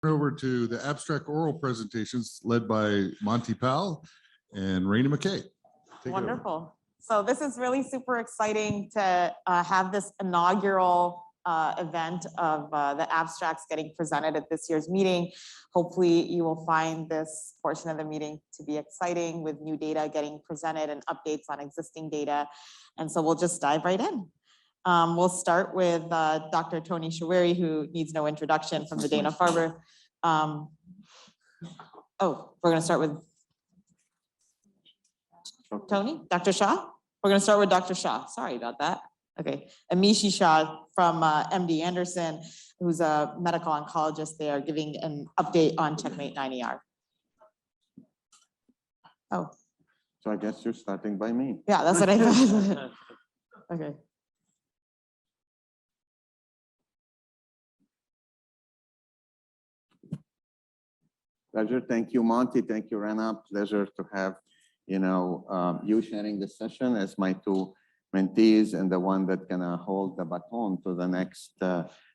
Over to the abstract oral presentations led by Monty Powell and Rana McKay. Wonderful. So this is really super exciting to have this inaugural event of the abstracts getting presented at this year's meeting. Hopefully you will find this portion of the meeting to be exciting with new data getting presented and updates on existing data. And so we'll just dive right in. We'll start with Dr. Toni Choueiri, who needs no introduction, from the Dana-Farber. Oh, we're going to start with Toni, Dr. Shah. We're going to start with Dr. Shah. Sorry about that. Okay, Amishi Shah from MD Anderson, who's a medical oncologist there, giving an update on CheckMate 9ER. Oh. So I guess you're starting by me. Yeah, that's what I thought. Okay. Pleasure. Thank you, Monty. Thank you, Rana. Pleasure to have, you sharing this session as my two mentees and the one that gonna hold the baton to the next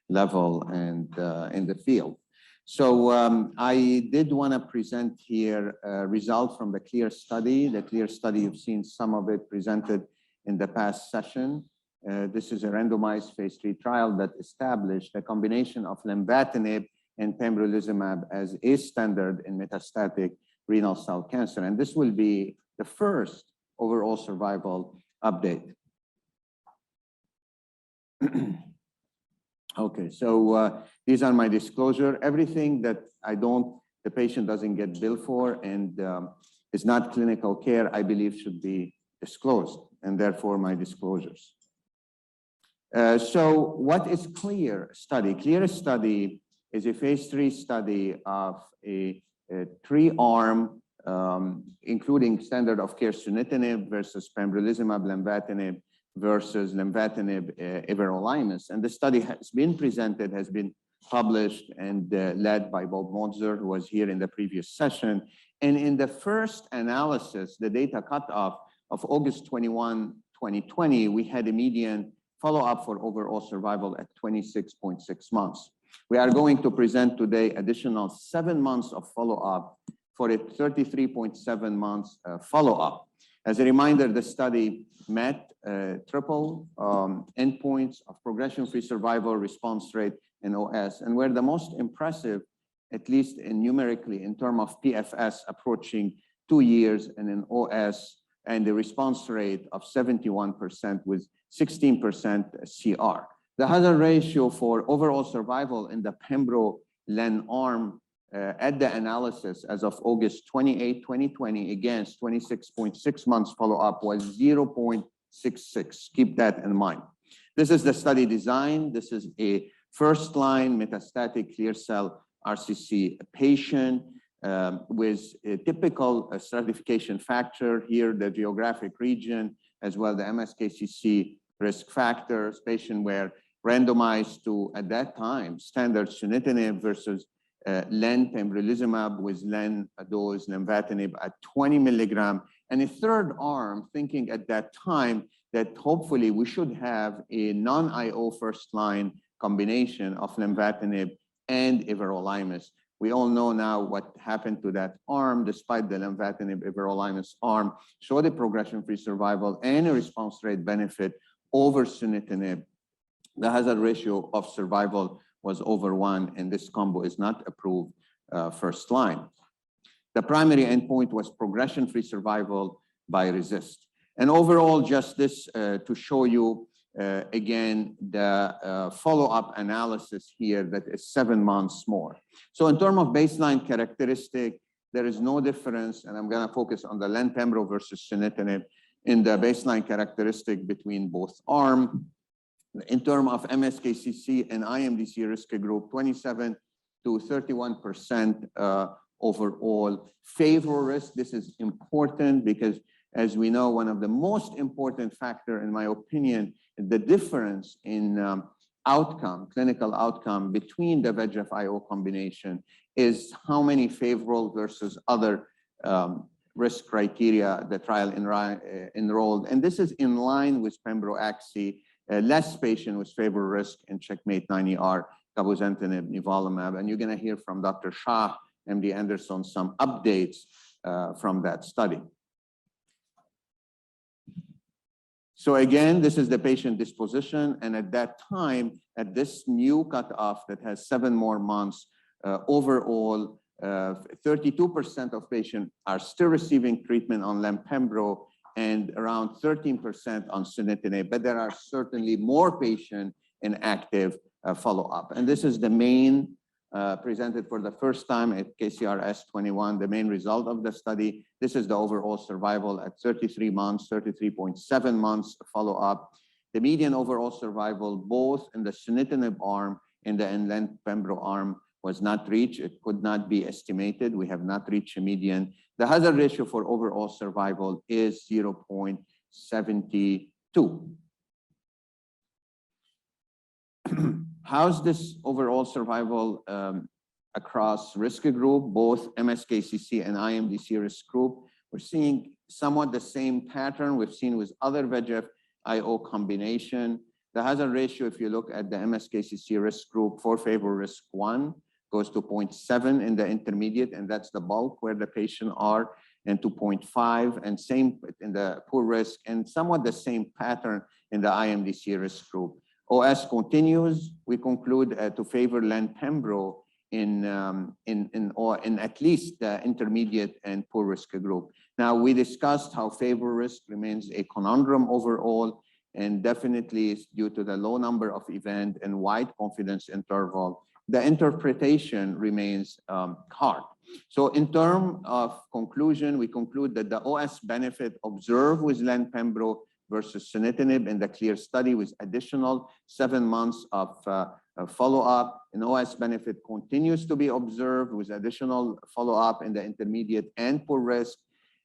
level and in the field. So I did want to present here a result from the CLEAR study. The CLEAR study, you've seen some of it presented in the past session. This is a randomized phase 3 trial that established a combination of lenvatinib and pembrolizumab as a standard in metastatic renal cell cancer. And this will be the first overall survival update. Okay, so these are my disclosure. Everything that the patient doesn't get billed for and is not clinical care, I believe should be disclosed, and therefore my disclosures. So what is CLEAR study? CLEAR study is a phase 3 study of a 3-arm, including standard of care sunitinib versus pembrolizumab, lenvatinib versus lenvatinib, everolimus. And the study has been presented, has been published and led by Bob Moser, who was here in the previous session. And in the first analysis, the data cutoff of August 21, 2020, we had a median follow-up for overall survival at 26.6 months. We are going to present today additional 7 months of follow-up for a 33.7 months follow-up. As a reminder, the study met triple endpoints of progression-free survival, response rate, and OS, and were the most impressive, at least numerically, in terms of PFS approaching 2 years, and an OS and the response rate of 71% with 16% CR. The hazard ratio for overall survival in the pembro len arm at the analysis as of August 28, 2020 against 26.6 months follow-up was 0.66. Keep that in mind. This is the study design. This is a first-line metastatic clear cell RCC patient with a typical stratification factor here, the geographic region, as well the MSKCC risk factors. Patient were randomized to, at that time, standard sunitinib versus len pembrolizumab with len dose lenvatinib at 20 milligram, and a third arm, thinking at that time that hopefully we should have a non-IO first-line combination of lenvatinib and everolimus. We all know now what happened to that arm, despite the lenvatinib everolimus arm showed a progression-free survival and a response rate benefit over sunitinib. The hazard ratio of survival was over 1, and this combo is not approved first line. The primary endpoint was progression-free survival by RECIST. And overall, just this to show you again the follow-up analysis here that is 7 months more. So in terms of baseline characteristic, there is no difference, and I'm going to focus on the len pembro versus sunitinib in the baseline characteristic between both arms. In terms of MSKCC and IMDC risk group, 27 to 31% overall favorable risk. This is important because, as we know, one of the most important factor, in my opinion, the difference in outcome, clinical outcome between the VEGF-IO combination is how many favorable versus other risk criteria the trial enrolled. And this is in line with pembro-axi. Less patient with favorable risk in CheckMate 9ER cabozantinib, nivolumab, and you're going to hear from Dr. Shah, MD Anderson, some updates from that study. So again, this is the patient disposition, and at that time, at this new cutoff that has 7 more months, overall, 32% of patients are still receiving treatment on pembro and around 13% on sunitinib, but there are certainly more patients in active follow-up. And this is the main presented for the first time at KCRS21, the main result of the study. This is the overall survival at 33 months, 33.7 months follow-up. The median overall survival, both in the sunitinib arm and the pembro arm, was not reached. It could not be estimated. We have not reached a median. The hazard ratio for overall survival is 0.72. How's this overall survival across risk group, both MSKCC and IMDC risk group? We're seeing somewhat the same pattern we've seen with other VEGF IO combination. The hazard ratio, if you look at the MSKCC risk group for favor risk 1, goes to 0.7 in the intermediate, and that's the bulk where the patient are, and 2.5, and same in the poor risk, and somewhat the same pattern in the IMDC risk group. OS continues. We conclude to favor pembro in at least the intermediate and poor risk group. Now, we discussed how favor risk remains a conundrum overall, and definitely is due to the low number of events and wide confidence interval. The interpretation remains hard. So in terms of conclusion, we conclude that the OS benefit observed with pembro versus sunitinib in the CLEAR study with additional 7 months of follow-up. An OS benefit continues to be observed with additional follow-up in the intermediate and poor risk.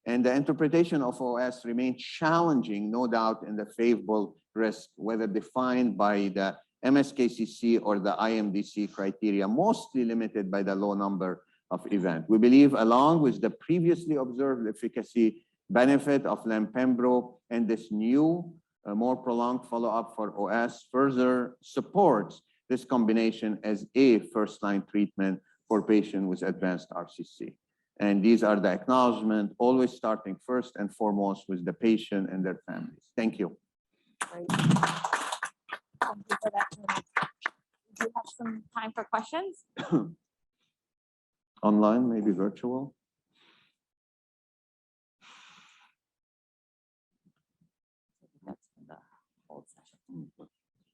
And the interpretation of OS remains challenging, no doubt, in the favorable risk, whether defined by the MSKCC or the IMDC criteria, mostly limited by the low number of events. We believe, along with the previously observed efficacy benefit of pembro and this new, more prolonged follow-up for OS, further supports this combination as a first-line treatment for patients with advanced RCC. And these are the acknowledgements, always starting first and foremost with the patient and their families. Thank you. Great. Thank you for that. Do you have some time for questions? Online, maybe virtual. That's in the old session.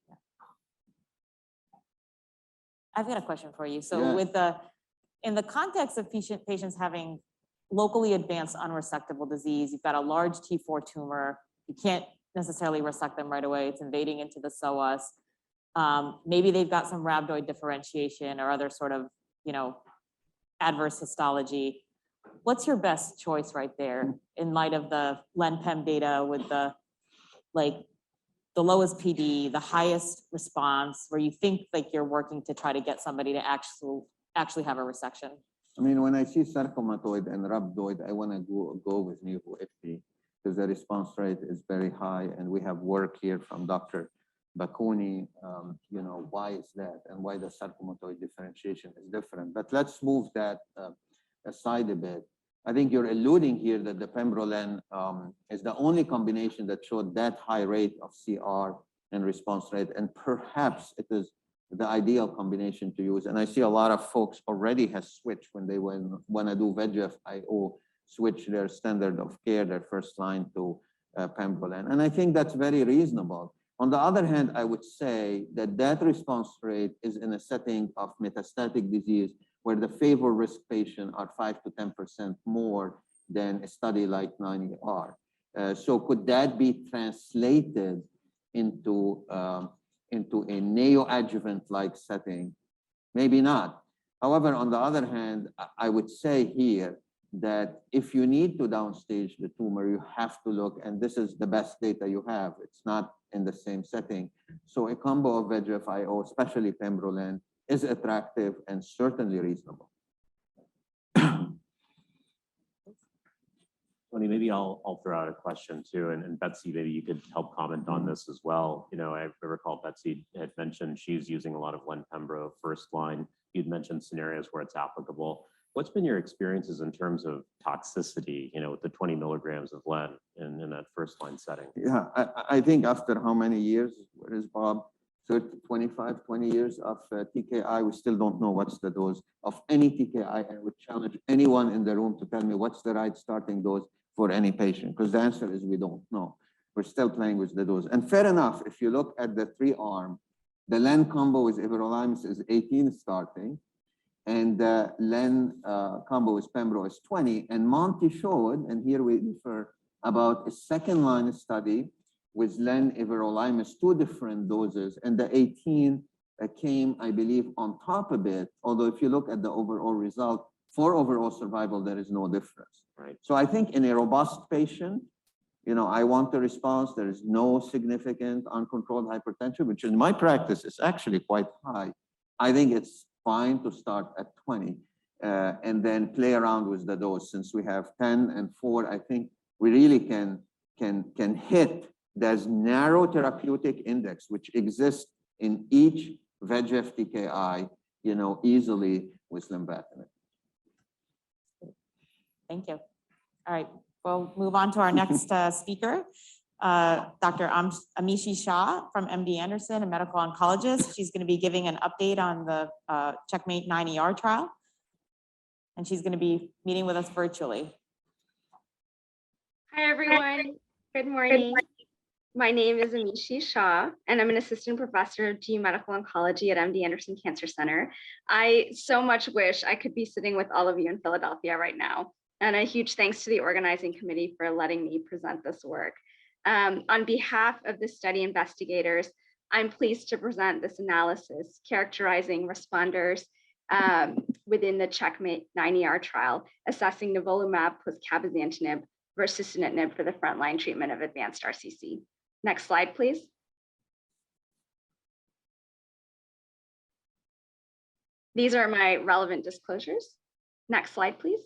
Yeah. I've got a question for you. So with in the context of patients having locally advanced unresectable disease, you've got a large T4 tumor, you can't necessarily resect them right away, it's invading into the psoas. Maybe they've got some rhabdoid differentiation or other sort of, adverse histology. What's your best choice right there in light of the len-pem data with the lowest PD, the highest response, where you think like you're working to try to get somebody to actually have a resection? I mean, when I see sarcomatoid and rhabdoid, I want to go with nivo-ipi because the response rate is very high, and we have work here from Dr. Bakuni, why is that and why the sarcomatoid differentiation is different. But let's move that aside a bit. I think you're alluding here that the pembrolizumab is the only combination that showed that high rate of CR and response rate, and perhaps it is the ideal combination to use. And I see a lot of folks already have switched when they want to do VEGF IO, switch their standard of care, their first line to pembrolizumab. And I think that's very reasonable. On the other hand, I would say that that response rate is in a setting of metastatic disease where the favor risk patients are 5 to 10% more than a study like 9ER. So could that be translated into a neoadjuvant-like setting? Maybe not. However, on the other hand, I would say here that if you need to downstage the tumor, you have to look, and this is the best data you have. It's not in the same setting. So a combo of VEGF IO, especially pembrolizumab, is attractive and certainly reasonable. Toni, maybe I'll throw out a question too, and Betsy, maybe you could help comment on this as well. You know, I recall Betsy had mentioned she's using a lot of len pembro first line. You'd mentioned scenarios where it's applicable. What's been your experiences in terms of toxicity, you know, with the 20 milligrams of len in that first line setting? Yeah, I think after how many years, what is Bob, 30, 25, 20 years of TKI, we still don't know what's the dose of any TKI. I would challenge anyone in the room to tell me what's the right starting dose for any patient, because the answer is we don't know. We're still playing with the dose. And fair enough, if you look at the 3-arm, the len combo with everolimus is 18 starting, and the len combo with pembro is 20. And Monty showed, and here we refer about a second-line study with len everolimus, 2 different doses, and the 18 came, I believe, on top of it. Although if you look at the overall result, for overall survival, there is no difference. Right. So I think in a robust patient, you know, I want the response. There is no significant uncontrolled hypertension, which in my practice is actually quite high. I think it's fine to start at 20 and then play around with the dose. Since we have 10 and 4, I think we really can hit this narrow therapeutic index, which exists in each VEGF TKI, you know, easily with lenvatinib. Thank you. All right, we'll move on to our next speaker, Dr. Amishi Shah from MD Anderson, a medical oncologist. She's going to be giving an update on the CheckMate 9ER trial, and she's going to be meeting with us virtually. Hi, everyone. Good morning. My name is Amishi Shah, and I'm an assistant professor of GU Medical Oncology at MD Anderson Cancer Center. I so much wish I could be sitting with all of you in Philadelphia right now. And a huge thanks to the organizing committee for letting me present this work. On behalf of the study investigators, I'm pleased to present this analysis characterizing responders within the CheckMate 9ER trial, assessing nivolumab plus cabozantinib versus sunitinib for the frontline treatment of advanced RCC. Next slide, please. These are my relevant disclosures. Next slide, please.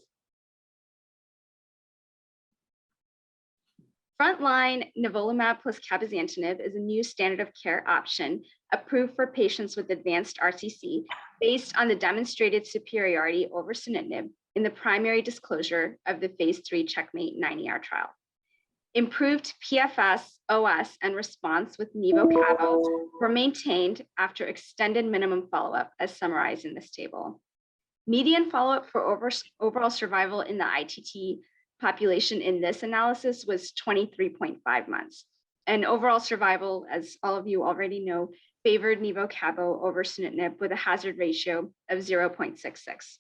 Frontline nivolumab plus cabozantinib is a new standard of care option approved for patients with advanced RCC based on the demonstrated superiority over sunitinib in the primary disclosure of the phase 3 CheckMate 9ER trial. Improved PFS, OS, and response with nivo-cabo were maintained after extended minimum follow-up as summarized in this table. Median follow-up for overall survival in the ITT population in this analysis was 23.5 months. And overall survival, as all of you already know, favored nivo-cabo over sunitinib with a hazard ratio of 0.66.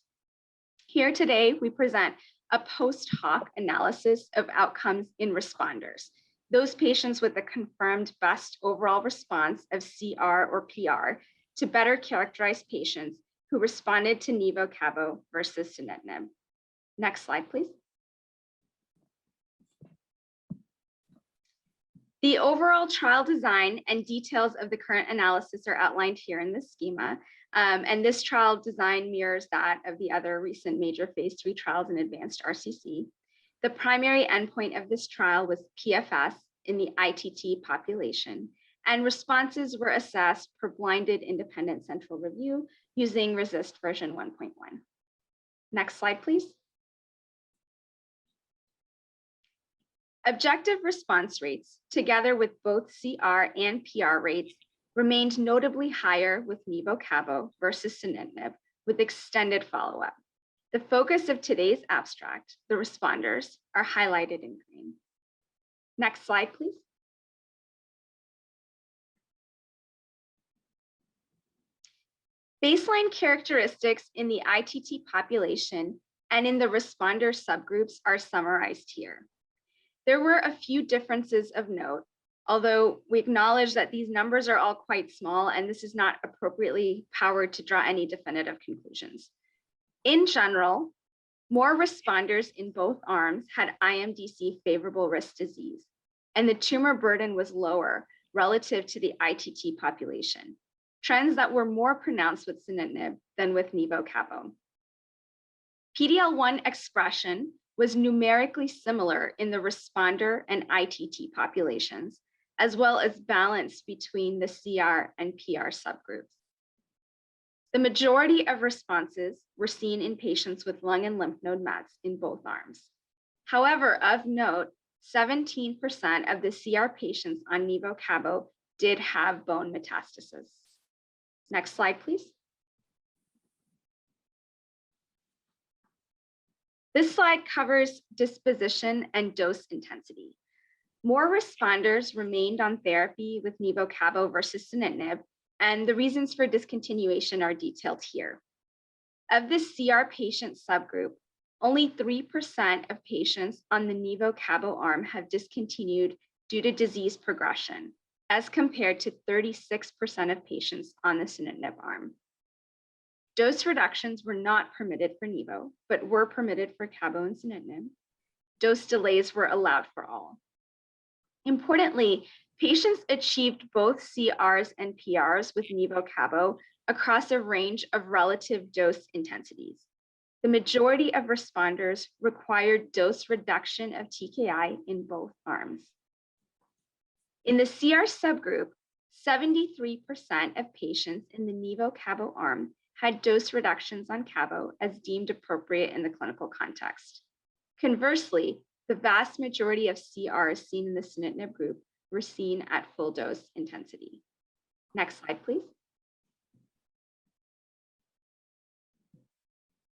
Here today, we present a post hoc analysis of outcomes in responders, those patients with a confirmed best overall response of CR or PR, to better characterize patients who responded to nivo-cabo versus sunitinib. Next slide, please. The overall trial design and details of the current analysis are outlined here in this schema. And this trial design mirrors that of the other recent major phase 3 trials in advanced RCC. The primary endpoint of this trial was PFS in the ITT population, and responses were assessed per blinded independent central review using RECIST version 1.1. Next slide, please. Objective response rates, together with both CR and PR rates, remained notably higher with nivo-cabo versus sunitinib with extended follow-up. The focus of today's abstract, the responders, are highlighted in green. Next slide, please. Baseline characteristics in the ITT population and in the responder subgroups are summarized here. There were a few differences of note, although we acknowledge that these numbers are all quite small and this is not appropriately powered to draw any definitive conclusions. In general, more responders in both arms had IMDC favorable risk disease, and the tumor burden was lower relative to the ITT population, trends that were more pronounced with sunitinib than with nivo-cabo. PD-L1 expression was numerically similar in the responder and ITT populations, as well as balanced between the CR and PR subgroups. The majority of responses were seen in patients with lung and lymph node mets in both arms. However, of note, 17% of the CR patients on nivo-cabo did have bone metastasis. Next slide, please. This slide covers disposition and dose intensity. More responders remained on therapy with nivo-cabo versus sunitinib, and the reasons for discontinuation are detailed here. Of the CR patient subgroup, only 3% of patients on the nivo-cabo arm have discontinued due to disease progression, as compared to 36% of patients on the sunitinib arm. Dose reductions were not permitted for nivo, but were permitted for cabo and sunitinib. Dose delays were allowed for all. Importantly, patients achieved both CRs and PRs with nivo-cabo across a range of relative dose intensities. The majority of responders required dose reduction of TKI in both arms. In the CR subgroup, 73% of patients in the nivo-cabo arm had dose reductions on cabo as deemed appropriate in the clinical context. Conversely, the vast majority of CRs seen in the sunitinib group were seen at full dose intensity. Next slide, please.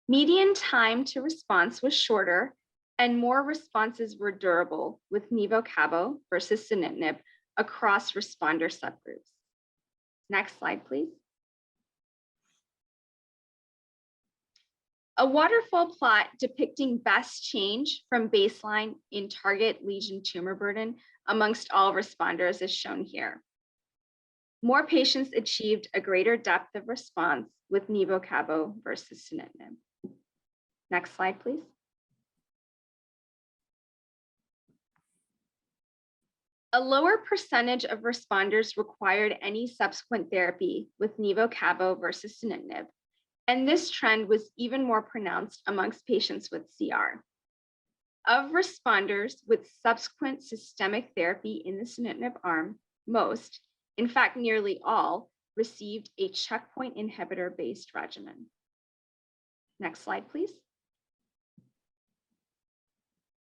Median time to response was shorter and more responses were durable with nivo-cabo versus sunitinib across responder subgroups. Next slide, please. A waterfall plot depicting best change from baseline in target lesion tumor burden amongst all responders is shown here. More patients achieved a greater depth of response with nivo-cabo versus sunitinib. Next slide, please. A lower percentage of responders required any subsequent therapy with nivo-cabo versus sunitinib, and this trend was even more pronounced amongst patients with CR. Of responders with subsequent systemic therapy in the sunitinib arm, most, in fact, nearly all, received a checkpoint inhibitor-based regimen. Next slide, please.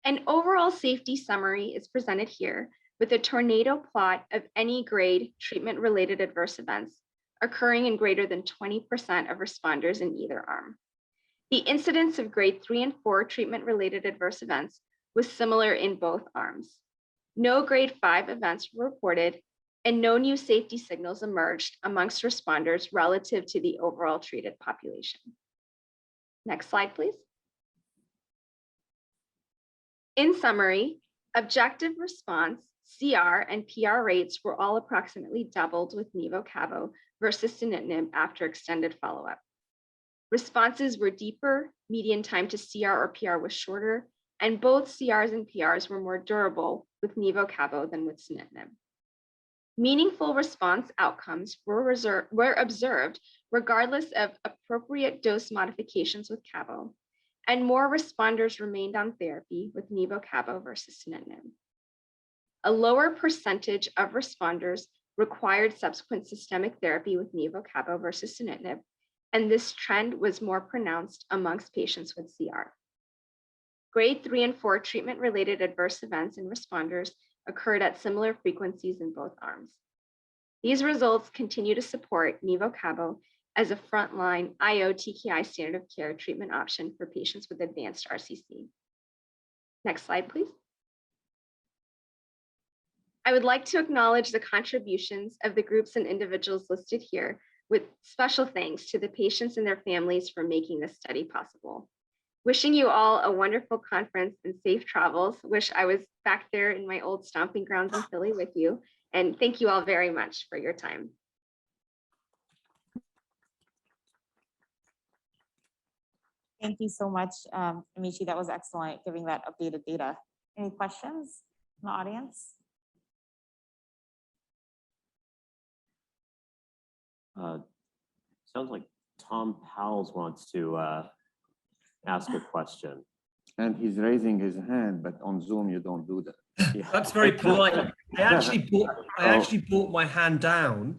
An overall safety summary is presented here with a tornado plot of any grade treatment-related adverse events occurring in greater than 20% of responders in either arm. The incidence of grade 3 and 4 treatment-related adverse events was similar in both arms. No grade 5 events were reported, and no new safety signals emerged amongst responders relative to the overall treated population. Next slide, please. In summary, objective response, CR and PR rates were all approximately doubled with nivo-cabo versus sunitinib after extended follow-up. Responses were deeper, median time to CR or PR was shorter, and both CRs and PRs were more durable with nivo-cabo than with sunitinib. Meaningful response outcomes were observed regardless of appropriate dose modifications with cabo, and more responders remained on therapy with nivo-cabo versus sunitinib. A lower percentage of responders required subsequent systemic therapy with nivo-cabo versus sunitinib, and this trend was more pronounced amongst patients with CR. Grade 3 and 4 treatment-related adverse events in responders occurred at similar frequencies in both arms. These results continue to support nivo-cabo as a frontline IO TKI standard of care treatment option for patients with advanced RCC. Next slide, please. I would like to acknowledge the contributions of the groups and individuals listed here, with special thanks to the patients and their families for making this study possible. Wishing you all a wonderful conference and safe travels. Wish I was back there in my old stomping grounds in Philly with you. And thank you all very much for your time. Thank you so much, Amishi. That was excellent, giving that updated data. Any questions from the audience? Sounds like Tom Powles wants to ask a question. And he's raising his hand, but on Zoom, you don't do that. That's very polite. I actually brought my hand down,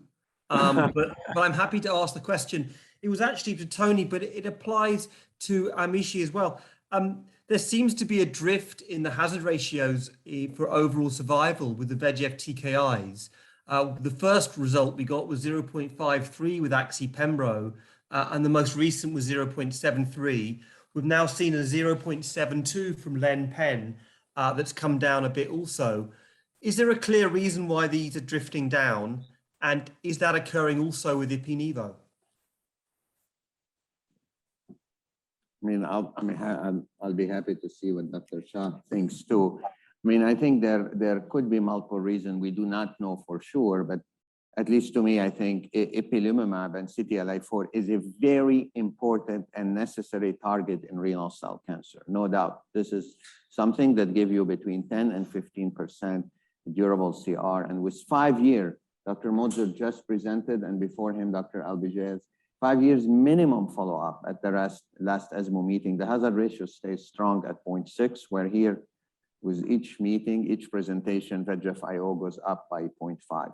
but I'm happy to ask the question. It was actually to Toni, but it applies to Amishi as well. There seems to be a drift in the hazard ratios for overall survival with the VEGF TKIs. The first result we got was 0.53 with Axi Pembro, and the most recent was 0.73. We've now seen a 0.72 from Len Pen that's come down a bit also. Is there a clear reason why these are drifting down? And is that occurring also with Ipi-Nivo? I'll be happy to see what Dr. Shah thinks too. I think there could be multiple reasons. We do not know for sure, but at least to me, I think ipilimumab and CTLA-4 is a very important and necessary target in renal cell cancer. No doubt. This is something that gives you between 10 and 15% durable CR. And with 5 years, Dr. Moser just presented, and before him, Dr. Albigez, 5 years minimum follow-up at the last ESMO meeting. The hazard ratio stays strong at 0.6, where here, with each meeting, each presentation, VEGF-IO goes up by 0.5.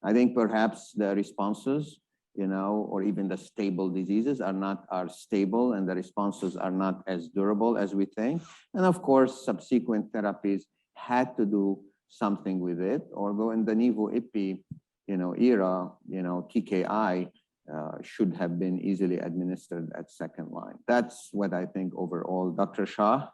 I think perhaps the responses, or even the stable diseases are stable, and the responses are not as durable as we think. And of course, subsequent therapies had to do something with it, although in the Nivo-Ipi, era, TKI should have been easily administered at second line. That's what I think overall. Dr. Shah?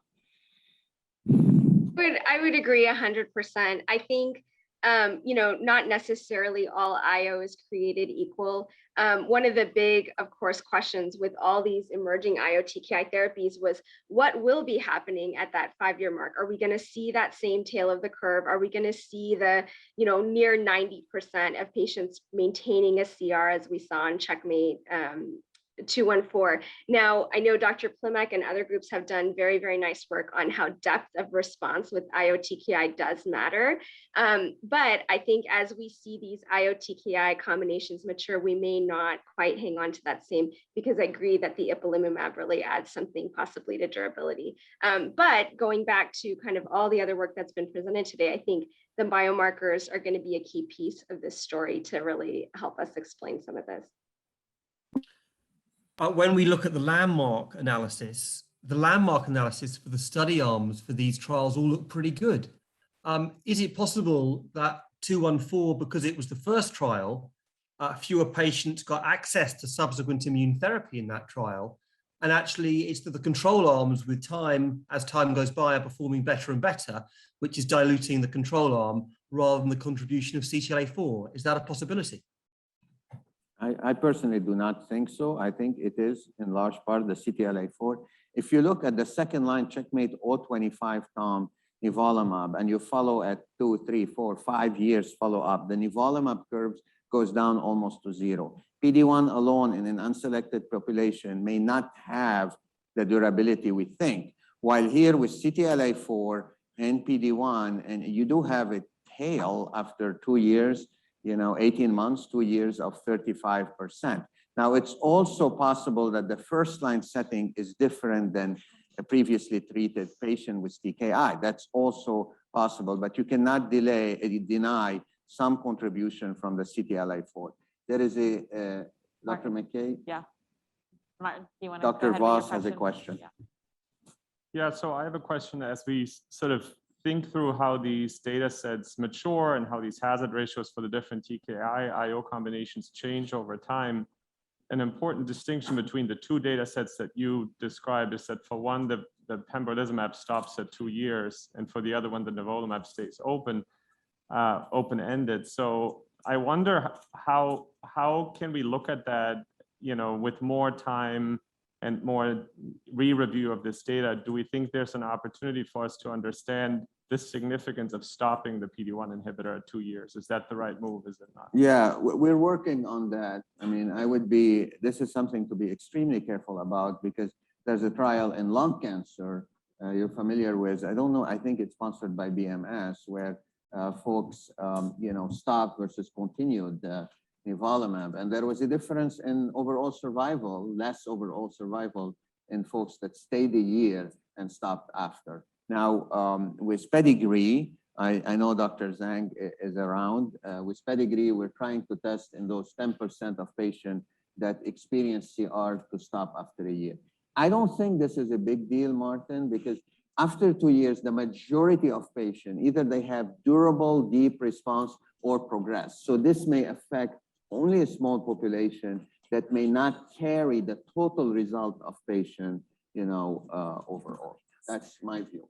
I would agree 100%. I think, not necessarily all IO is created equal. One of the big, of course, questions with all these emerging IO TKI therapies was what will be happening at that 5-year mark? Are we going to see that same tail of the curve? Are we going to see the, near 90% of patients maintaining a CR as we saw in CheckMate 214. Now, I know Dr. Plimek and other groups have done very, very nice work on how depth of response with IO TKI does matter. But I think as we see these IO TKI combinations mature, we may not quite hang on to that same, because I agree that the ipilimumab really adds something possibly to durability. But going back to kind of all the other work that's been presented today, I think the biomarkers are going to be a key piece of this story to really help us explain some of this. When we look at the landmark analysis for the study arms for these trials all look pretty good. Is it possible that 214, because it was the first trial, fewer patients got access to subsequent immune therapy in that trial, and actually it's that the control arms with time, as time goes by, are performing better and better, which is diluting the control arm rather than the contribution of CTLA-4? Is that a possibility? I personally do not think so. I think it is in large part the CTLA-4. If you look at the second line CheckMate 025 Tom nivolumab, and you follow at 2, 3, 4, 5 years follow up, the nivolumab curves goes down almost to 0. PD-1 alone in an unselected population may not have the durability we think. While here with CTLA-4 and PD-1, and you do have a tail after 2 years, 18 months, 2 years of 35%. Now, it's also possible that the first line setting is different than a previously treated patient with TKI. That's also possible, but you cannot deny some contribution from the CTLA-4. There is a, Dr. McKay? Yeah. Martin, do you want to? Dr. Voss has a question. Yeah, so I have a question as we sort of think through how these data sets mature and how these hazard ratios for the different TKI IO combinations change over time. An important distinction between the two data sets that you described is that for one, the pembrolizumab stops at 2 years, and for the other one, the nivolumab stays open-ended. So I wonder how can we look at that, with more time and more re-review of this data? Do we think there's an opportunity for us to understand the significance of stopping the PD-1 inhibitor at 2 years? Is that the right move? Is it not? Yeah, we're working on that. I mean, this is something to be extremely careful about, because there's a trial in lung cancer you're familiar with. I don't know, I think it's sponsored by BMS, where folks, stopped versus continued nivolumab, and there was a difference in overall survival, less overall survival in folks that stayed a year and stopped after. Now, with pedigree, I know Dr. Zhang is around. With pedigree, we're trying to test in those 10% of patients that experience CR to stop after a year. I don't think this is a big deal, Martin, because after 2 years, the majority of patients, either they have durable, deep response or progress. So this may affect only a small population that may not carry the total result of patient, overall. That's my view.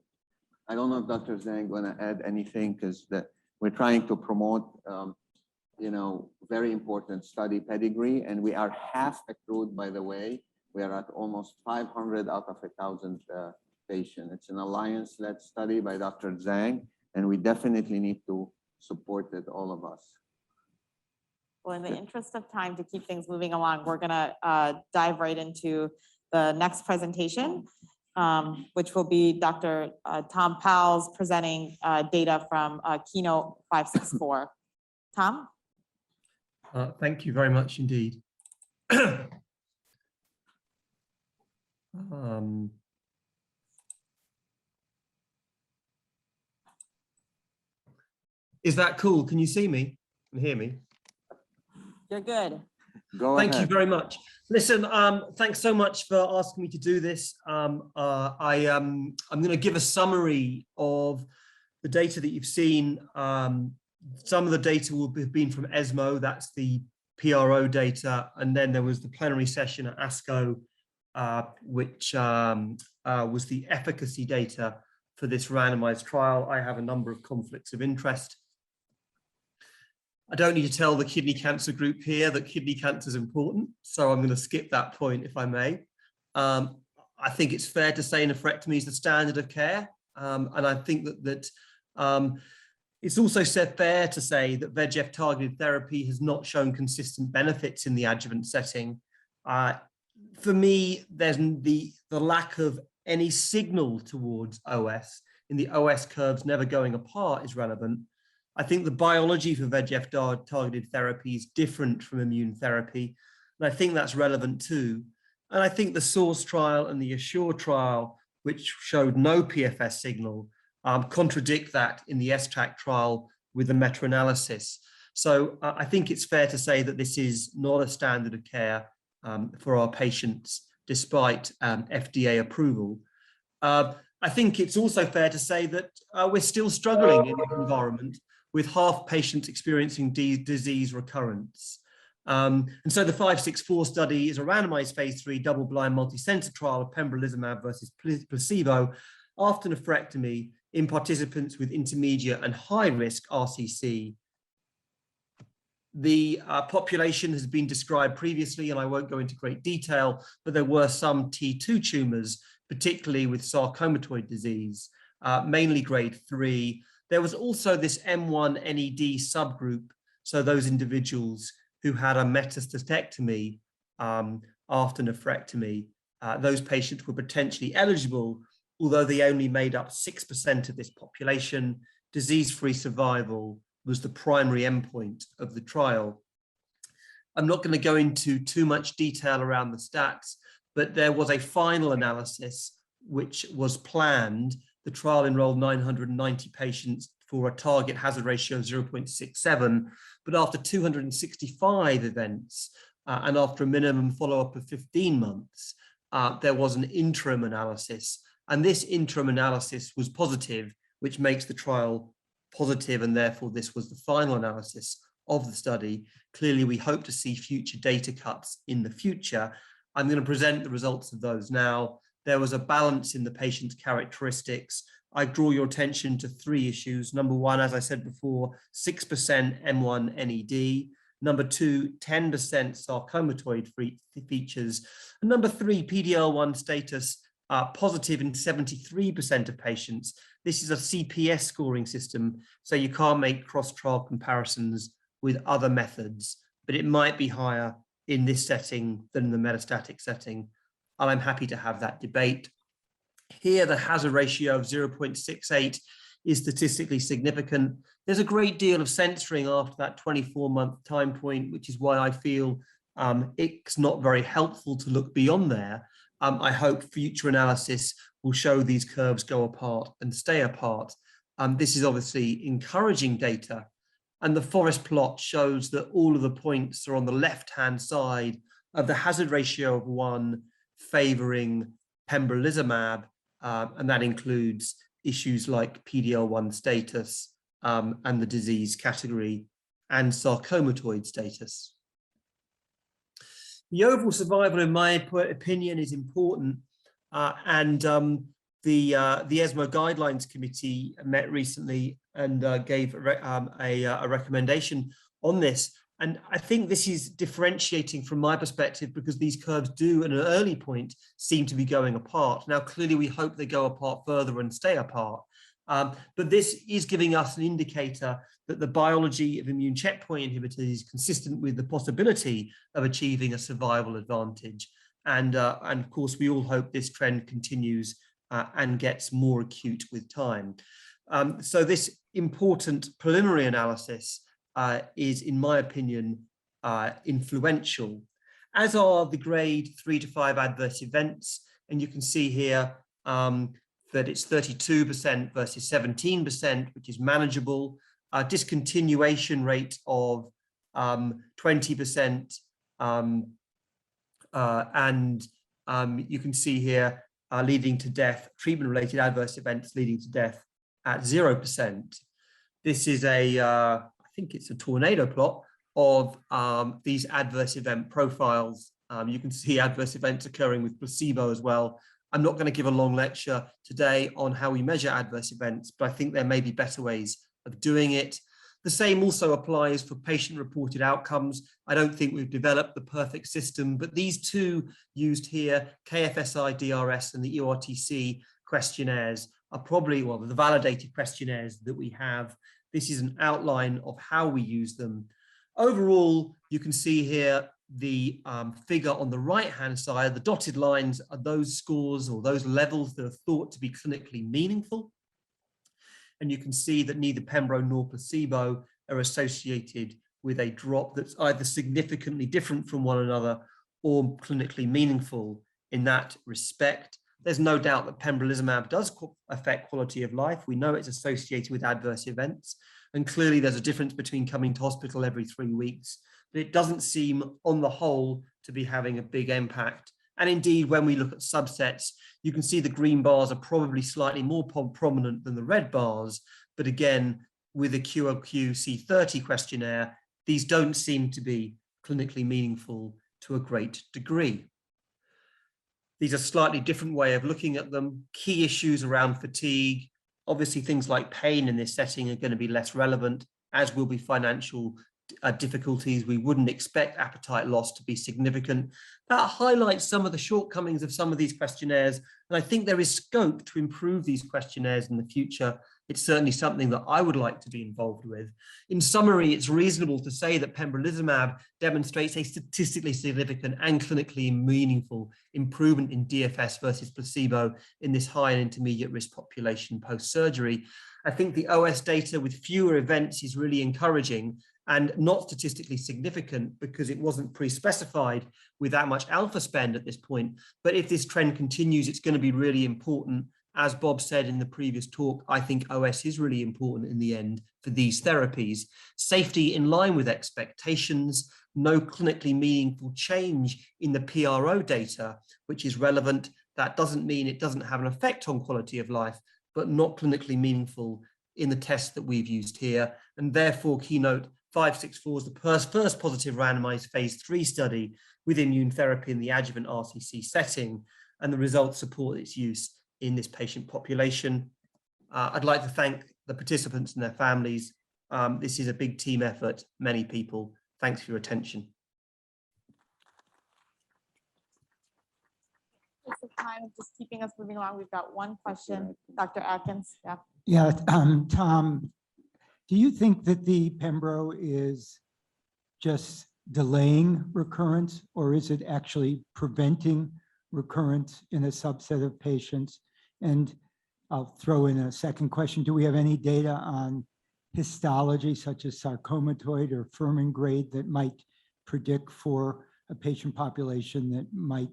I don't know if Dr. Zhang want to add anything, because we're trying to promote, very important study pedigree, and we are half accrued, by the way. We are at almost 500 out of 1,000 patients. It's an alliance-led study by Dr. Zhang, and we definitely need to support it, all of us. Well, in the interest of time, to keep things moving along, we're gonna dive right into the next presentation, which will be Dr. Tom Powles presenting data from Keynote 564. Tom? Thank you very much indeed. Is that cool? Can you see me and hear me? You're good. Go ahead. Thank you very much. Listen, thanks so much for asking me to do this. I'm going to give a summary of the data that you've seen. Some of the data will have been from ESMO, that's the PRO data, and then there was the plenary session at ASCO, which was the efficacy data for this randomized trial. I have a number of conflicts of interest. I don't need to tell the kidney cancer group here that kidney cancer is important, so I'm going to skip that point if I may. I think it's fair to say nephrectomy is the standard of care, and I think that it's also fair to say that VEGF targeted therapy has not shown consistent benefits in the adjuvant setting. For me, there's the lack of any signal towards OS, in the OS curves never going apart is relevant. I think the biology for VEGF targeted therapy is different from immune therapy, and I think that's relevant too. And I think the SOURCE trial and the ASSURE trial, which showed no PFS signal, contradict that in the STAC trial with the meta-analysis. So I think it's fair to say that this is not a standard of care for our patients, despite FDA approval. I think it's also fair to say that we're still struggling in this environment with half patients experiencing disease recurrence. And so the 564 study is a randomized phase 3 double-blind multi-center trial of pembrolizumab versus placebo after nephrectomy in participants with intermediate and high-risk RCC. The population has been described previously, and I won't go into great detail, but there were some T2 tumors, particularly with sarcomatoid disease, mainly grade 3. There was also this M1 NED subgroup, so those individuals who had a metastatectomy after nephrectomy. Those patients were potentially eligible, although they only made up 6% of this population. Disease-free survival was the primary endpoint of the trial. I'm not going to go into too much detail around the stats, but there was a final analysis which was planned. The trial enrolled 990 patients for a target hazard ratio of 0.67, but after 265 events and after a minimum follow-up of 15 months, there was an interim analysis. And this interim analysis was positive, which makes the trial positive, and therefore this was the final analysis of the study. Clearly, we hope to see future data cuts in the future. I'm going to present the results of those now. There was a balance in the patient's characteristics. I draw your attention to 3 issues. Number 1, as I said before, 6% M1 NED. Number 2, 10% sarcomatoid features. And number 3, PD-L1 status positive in 73% of patients. This is a CPS scoring system, so you can't make cross-trial comparisons with other methods, but it might be higher in this setting than the metastatic setting. And I'm happy to have that debate. Here, the hazard ratio of 0.68 is statistically significant. There's a great deal of censoring after that 24-month time point, which is why I feel it's not very helpful to look beyond there. I hope future analysis will show these curves go apart and stay apart. This is obviously encouraging data. And the forest plot shows that all of the points are on the left-hand side of the hazard ratio of 1 favoring pembrolizumab, and that includes issues like PD-L1 status and the disease category and sarcomatoid status. The overall survival, in my opinion, is important, and the ESMO Guidelines Committee met recently and gave a recommendation on this. And I think this is differentiating from my perspective because these curves do, at an early point, seem to be going apart. Now, clearly, we hope they go apart further and stay apart. But this is giving us an indicator that the biology of immune checkpoint inhibitors is consistent with the possibility of achieving a survival advantage. And of course, we all hope this trend continues and gets more acute with time. So this important preliminary analysis is, in my opinion, influential, as are the grade 3 to 5 adverse events. And you can see here that it's 32% versus 17%, which is manageable. Discontinuation rate of 20%. And you can see here leading to death, treatment-related adverse events leading to death at 0%. This is I think it's a tornado plot of these adverse event profiles. You can see adverse events occurring with placebo as well. I'm not going to give a long lecture today on how we measure adverse events, but I think there may be better ways of doing it. The same also applies for patient-reported outcomes. I don't think we've developed the perfect system, but these two used here, KFSI, DRS, and the EORTC questionnaires are probably, well, the validated questionnaires that we have. This is an outline of how we use them. Overall, you can see here the figure on the right-hand side. The dotted lines are those scores or those levels that are thought to be clinically meaningful. And you can see that neither pembro nor placebo are associated with a drop that's either significantly different from one another or clinically meaningful in that respect. There's no doubt that pembrolizumab does affect quality of life. We know it's associated with adverse events. And clearly there's a difference between coming to hospital every 3 weeks, but it doesn't seem on the whole to be having a big impact. And indeed, when we look at subsets, you can see the green bars are probably slightly more prominent than the red bars. But again, with the QLQ-C30 questionnaire, these don't seem to be clinically meaningful to a great degree. These are slightly different way of looking at them. Key issues around fatigue. Obviously, things like pain in this setting are going to be less relevant, as will be financial difficulties. We wouldn't expect appetite loss to be significant. That highlights some of the shortcomings of some of these questionnaires. And I think there is scope to improve these questionnaires in the future. It's certainly something that I would like to be involved with. In summary, it's reasonable to say that pembrolizumab demonstrates a statistically significant and clinically meaningful improvement in DFS versus placebo in this high and intermediate risk population post-surgery. I think the OS data with fewer events is really encouraging and not statistically significant because it wasn't pre-specified with that much alpha spend at this point. But if this trend continues, it's going to be really important. As Bob said in the previous talk, I think OS is really important in the end for these therapies. Safety in line with expectations, no clinically meaningful change in the PRO data, which is relevant. That doesn't mean it doesn't have an effect on quality of life, but not clinically meaningful in the tests that we've used here. And therefore, Keynote 564 is the first positive randomized phase 3 study with immune therapy in the adjuvant RCC setting, and the results support its use in this patient population. I'd like to thank the participants and their families. This is a big team effort, many people. Thanks for your attention. Time just keeping us moving along. We've got one question, Dr. Atkins. Yeah. Yeah, Tom, do you think that the pembro is just delaying recurrence, or is it actually preventing recurrence in a subset of patients? And I'll throw in a second question. Do we have any data on histology, such as sarcomatoid or Furman grade, that might predict for a patient population that might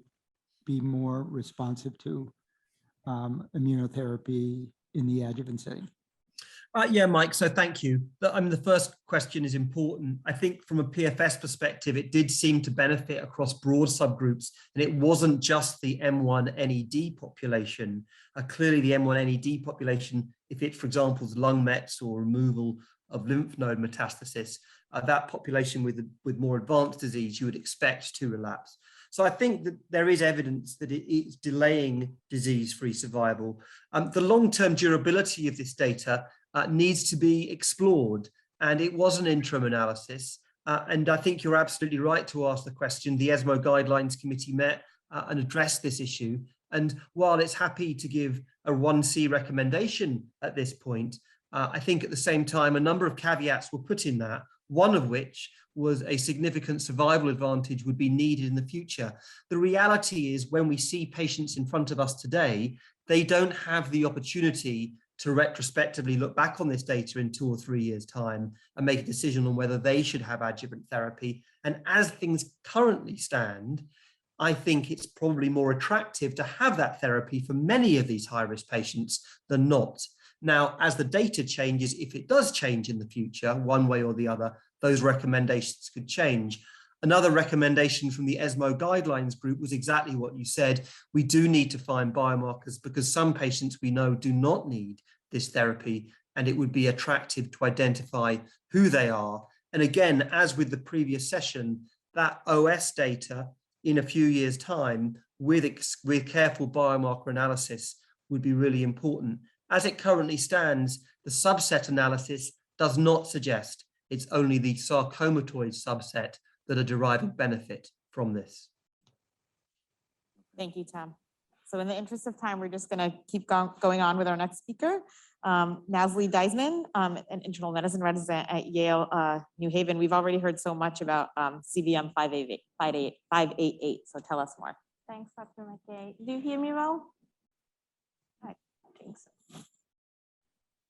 be more responsive to immunotherapy in the adjuvant setting? Yeah, Mike, so thank you. I mean, the first question is important. I think from a PFS perspective, it did seem to benefit across broad subgroups, and it wasn't just the M1 NED population. Clearly, the M1 NED population, if it, for example, is lung mets or removal of lymph node metastasis, that population with more advanced disease, you would expect to relapse. So I think that there is evidence that it is delaying disease-free survival. The long-term durability of this data needs to be explored, and it was an interim analysis. And I think you're absolutely right to ask the question. The ESMO Guidelines Committee met and addressed this issue. And while it's happy to give a 1C recommendation at this point, I think at the same time, a number of caveats were put in that, one of which was a significant survival advantage would be needed in the future. The reality is when we see patients in front of us today, they don't have the opportunity to retrospectively look back on this data in 2 or 3 years' time and make a decision on whether they should have adjuvant therapy. And as things currently stand, I think it's probably more attractive to have that therapy for many of these high-risk patients than not. Now, as the data changes, if it does change in the future, one way or the other, those recommendations could change. Another recommendation from the ESMO guidelines group was exactly what you said. We do need to find biomarkers because some patients we know do not need this therapy, and it would be attractive to identify who they are. And again, as with the previous session, that OS data in a few years' time with careful biomarker analysis would be really important. As it currently stands, the subset analysis does not suggest it's only the sarcomatoid subset that are deriving benefit from this. Thank you, Tom. So in the interest of time, we're just going to keep going on with our next speaker, Nasli Deisman, an internal medicine resident at Yale New Haven. We've already heard so much about CVM 588, so tell us more. Thanks, Dr. McKay. Do you hear me well? I think so.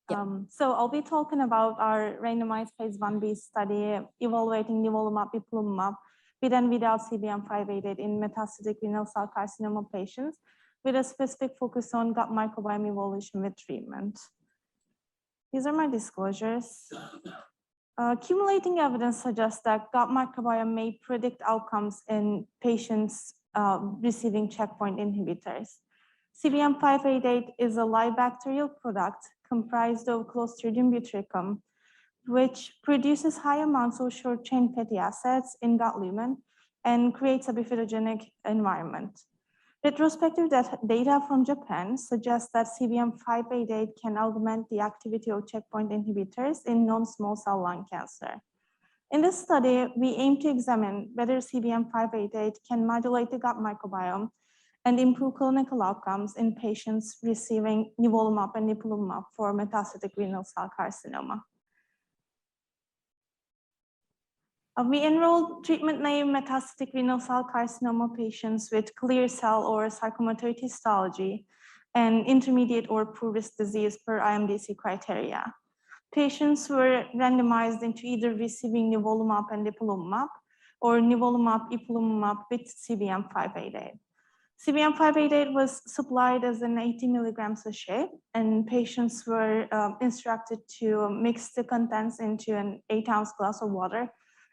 Yeah. So I'll be talking about our randomized phase 1b study evaluating nivolumab, ipilimumab with and without CVM 588 in metastatic renal cell carcinoma patients with a specific focus on gut microbiome evolution with treatment. These are my disclosures. Accumulating evidence suggests that gut microbiome may predict outcomes in patients receiving checkpoint inhibitors. CVM 588 is a live bacterial product comprised of Clostridium butyricum, which produces high amounts of short-chain fatty acids in gut lumen and creates a bifidogenic environment. Retrospective data from Japan suggests that CVM 588 can augment the activity of checkpoint inhibitors in non-small cell lung cancer. In this study, we aim to examine whether CVM 588 can modulate the gut microbiome and improve clinical outcomes in patients receiving nivolumab and ipilimumab for metastatic renal cell carcinoma. We enrolled treatment-naive metastatic renal cell carcinoma patients with clear cell or sarcomatoid histology and intermediate or poor risk disease per IMDC criteria. Patients were randomized into either receiving nivolumab and ipilimumab or nivolumab, ipilimumab with CVM 588. CVM 588 was supplied as an 80 milligrams sachet, and patients were instructed to mix the contents into an 8-ounce glass of water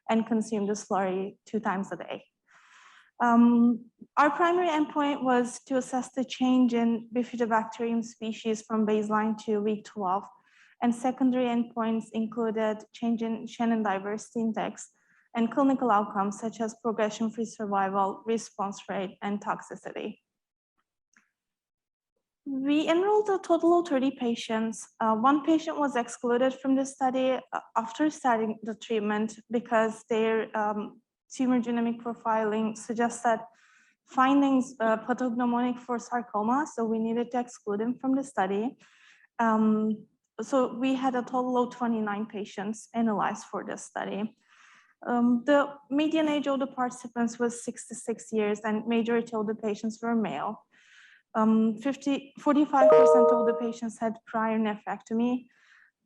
and consume the slurry 2 times a day. Our primary endpoint was to assess the change in Bifidobacterium species from baseline to week 12, and secondary endpoints included change in Shannon diversity index and clinical outcomes such as progression-free survival, response rate, and toxicity. We enrolled a total of 30 patients. 1 patient was excluded from the study after starting the treatment because their tumor genomic profiling suggests that findings pathognomonic for sarcoma, so we needed to exclude him from the study. So we had a total of 29 patients analyzed for this study. The median age of the participants was 66 years, and majority of the patients were male. 45% of the patients had prior nephrectomy,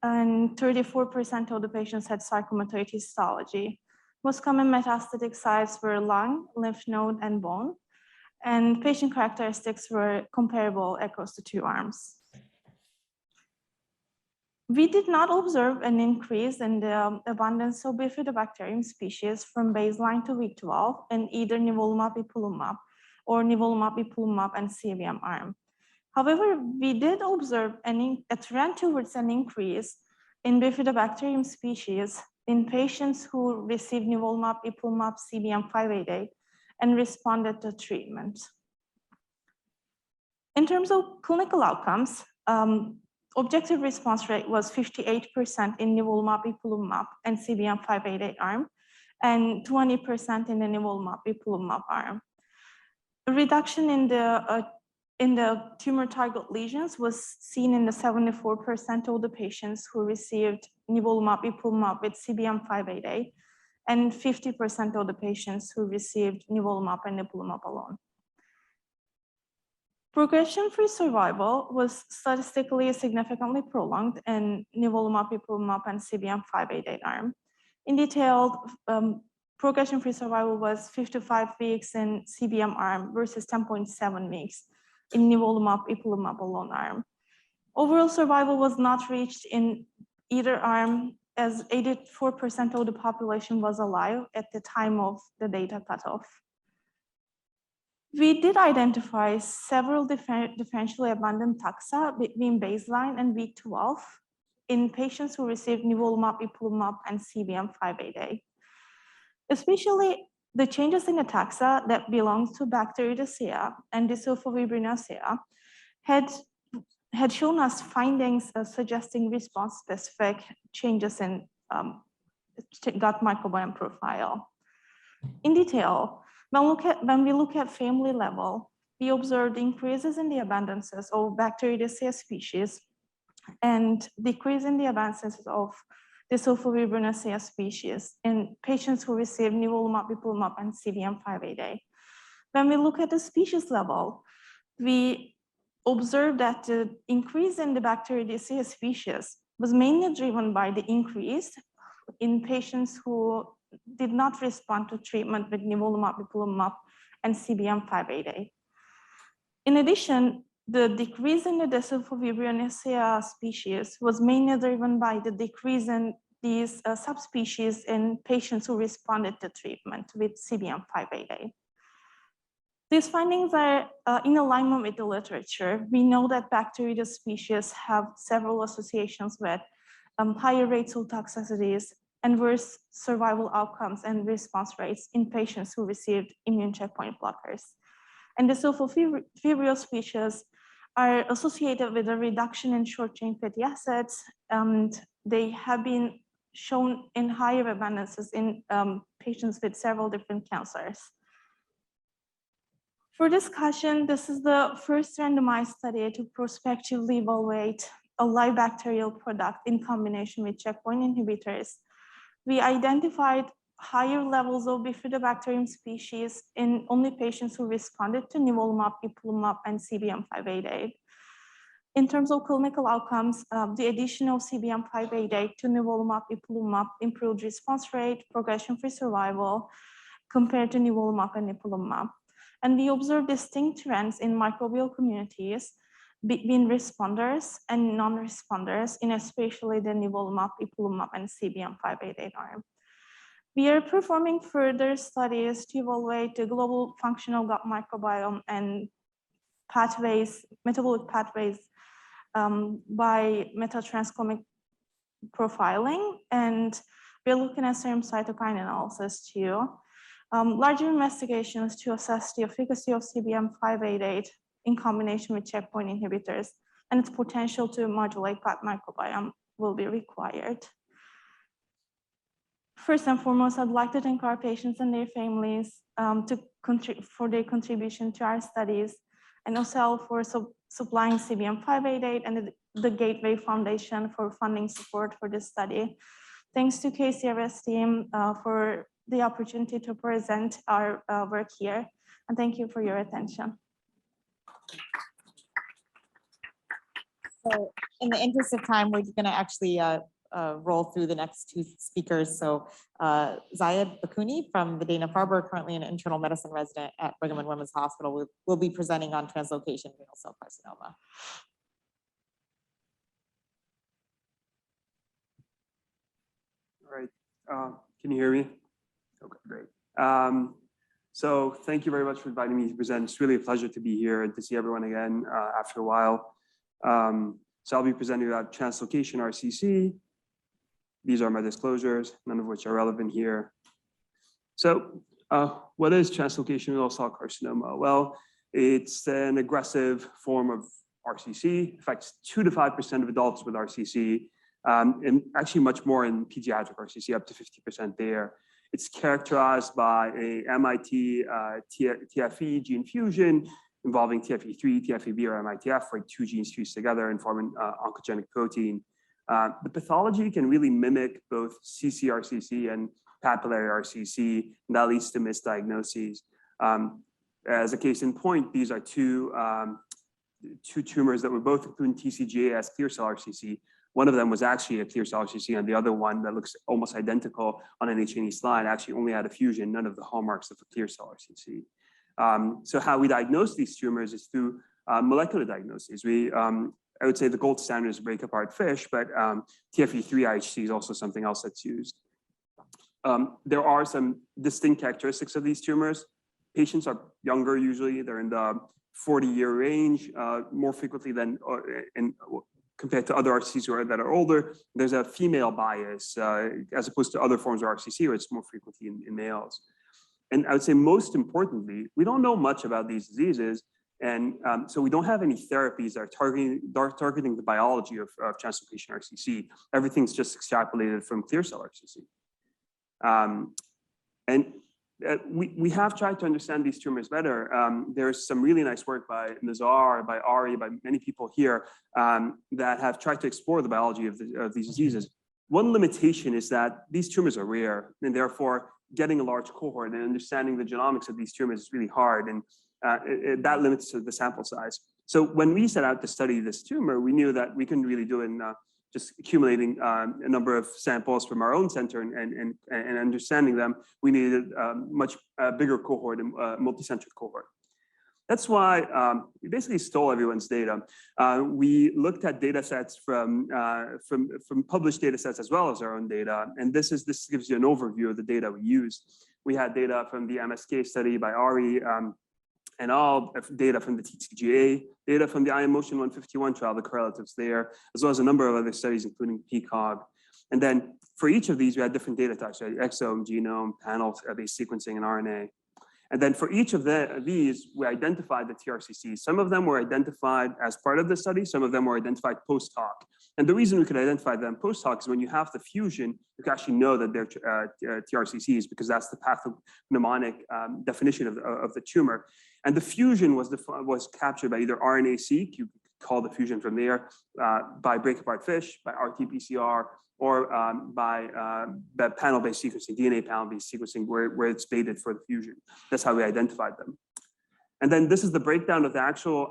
and 34% of the patients had sarcomatoid histology. Most common metastatic sites were lung, lymph node, and bone. and patient characteristics were comparable across the two arms. We did not observe an increase in the abundance of bifidobacterium species from baseline to week 12 in either nivolumab, ipilimumab, or nivolumab, ipilimumab, and CVM arm. However, we did observe a trend towards an increase in bifidobacterium species in patients who received nivolumab, ipilimumab, CBM588, and responded to treatment. In terms of clinical outcomes, objective response rate was 58% in nivolumab, ipilimumab, and CBM588 arm, and 20% in the nivolumab, ipilimumab arm. A reduction in the tumor target lesions was seen in the 74% of the patients who received nivolumab, ipilimumab with CBM588, and 50% of the patients who received nivolumab and ipilimumab alone. Progression-free survival was statistically significantly prolonged in nivolumab, ipilimumab, and CBM588 arm. In detail, progression-free survival was 55 weeks in CBM arm versus 10.7 weeks in nivolumab, ipilimumab alone arm. Overall survival was not reached in either arm, as 84% of the population was alive at the time of the data cutoff. We did identify several differentially abundant taxa between baseline and week 12 in patients who received nivolumab, ipilimumab, and CBM588. Especially the changes in the taxa that belongs to Bacteroidacea and Desulfovibrinacea had shown us findings suggesting response-specific changes in gut microbiome profile. In detail, when we look at family level, we observed increases in the abundances of Bacteroidacea species and decrease in the abundances of Desulfovibrinacea species in patients who received nivolumab, ipilimumab, and CBM588. When we look at the species level, we observed that the increase in the Bacteroidacea species was mainly driven by the increase in patients who did not respond to treatment with nivolumab, ipilimumab, and CBM588. In addition, the decrease in the Desulfovibrinacea species was mainly driven by the decrease in these subspecies in patients who responded to treatment with CBM588. These findings are in alignment with the literature. We know that Bacteroidea species have several associations with higher rates of toxicities and worse survival outcomes and response rates in patients who received immune checkpoint blockers. And the sulfofibrio species are associated with a reduction in short-chain fatty acids, and they have been shown in higher abundances in patients with several different cancers. For discussion, this is the first randomized study to prospectively evaluate a live bacterial product in combination with checkpoint inhibitors. We identified higher levels of bifidobacterium species in only patients who responded to nivolumab, ipilimumab, and CBM588. In terms of clinical outcomes, the addition of CBM588 to nivolumab, ipilimumab improved response rate, progression-free survival compared to nivolumab and ipilimumab. And we observed distinct trends in microbial communities between responders and non-responders in especially the nivolumab, ipilimumab, and CBM588 arm. We are performing further studies to evaluate the global functional gut microbiome and pathways, metabolic pathways by metatranscriptomic profiling, and we're looking at serum cytokine analysis too. Larger investigations to assess the efficacy of CBM588 in combination with checkpoint inhibitors and its potential to modulate gut microbiome will be required. First and foremost, I'd like to thank our patients and their families for their contribution to our studies, and also for supplying CBM588 and the Gateway Foundation for funding support for this study. Thanks to KCRS team for the opportunity to present our work here, and thank you for your attention. So in the interest of time, we're going to actually roll through the next two speakers. So Zahra Bakuni from the Dana-Farber, currently an internal medicine resident at Brigham and Women's Hospital, will be presenting on translocation renal cell carcinoma. All right, can you hear me? Okay, great. So thank you very much for inviting me to present. It's really a pleasure to be here and to see everyone again after a while. So I'll be presenting about translocation RCC. These are my disclosures, none of which are relevant here. So what is translocation renal cell carcinoma? Well, it's an aggressive form of RCC. It affects 2 to 5% of adults with RCC, and actually much more in pediatric RCC, up to 50% there. It's characterized by a MIT TFE gene fusion involving TFE3, TFE-B, or MITF, where 2 genes fuse together and form an oncogenic protein. The pathology can really mimic both ccRCC and papillary RCC, and that leads to misdiagnoses. As a case in point, these are two tumors that were both including TCGA as clear cell RCC. One of them was actually a clear cell RCC, and the other one that looks almost identical on an H&E slide actually only had a fusion, none of the hallmarks of a clear cell RCC. So how we diagnose these tumors is through molecular diagnoses. I would say the gold standard is break apart FISH, but TFE3 IHC is also something else that's used. There are some distinct characteristics of these tumors. Patients are younger usually, they're in the 40-year range more frequently than compared to other RCCs that are older. There's a female bias as opposed to other forms of RCC where it's more frequently in males. And I would say most importantly, we don't know much about these diseases. And so we don't have any therapies that are targeting the biology of translocation RCC. Everything's just extrapolated from clear cell RCC. We have tried to understand these tumors better. There's some really nice work by Nazar, by Ari, by many people here that have tried to explore the biology of these diseases. One limitation is that these tumors are rare, and therefore getting a large cohort and understanding the genomics of these tumors is really hard, and that limits the sample size. So when we set out to study this tumor, we knew that we couldn't really do it in just accumulating a number of samples from our own center and understanding them. We needed a much bigger cohort, a multi-centered cohort. That's why we basically stole everyone's data. We looked at data sets from published data sets as well as our own data. And this gives you an overview of the data we used. We had data from the MSK study by Ari, and all data from the TCGA, data from the IM-Motion 151 trial, the correlatives there, as well as a number of other studies, including PCOG. And then for each of these, we had different data types, right? Exome, genome, panel-based sequencing, and RNA. And then for each of these, we identified the TRCCs. Some of them were identified as part of the study. Some of them were identified post-hoc. And the reason we could identify them post-hoc is when you have the fusion, you can actually know that they're TRCCs because that's the pathognomonic definition of the tumor. And the fusion was captured by either RNA-seq, you could call the fusion from there, by break-apart FISH, by RT-PCR, or by panel-based sequencing, DNA panel-based sequencing, where it's baited for the fusion. That's how we identified them. And then this is the breakdown of the actual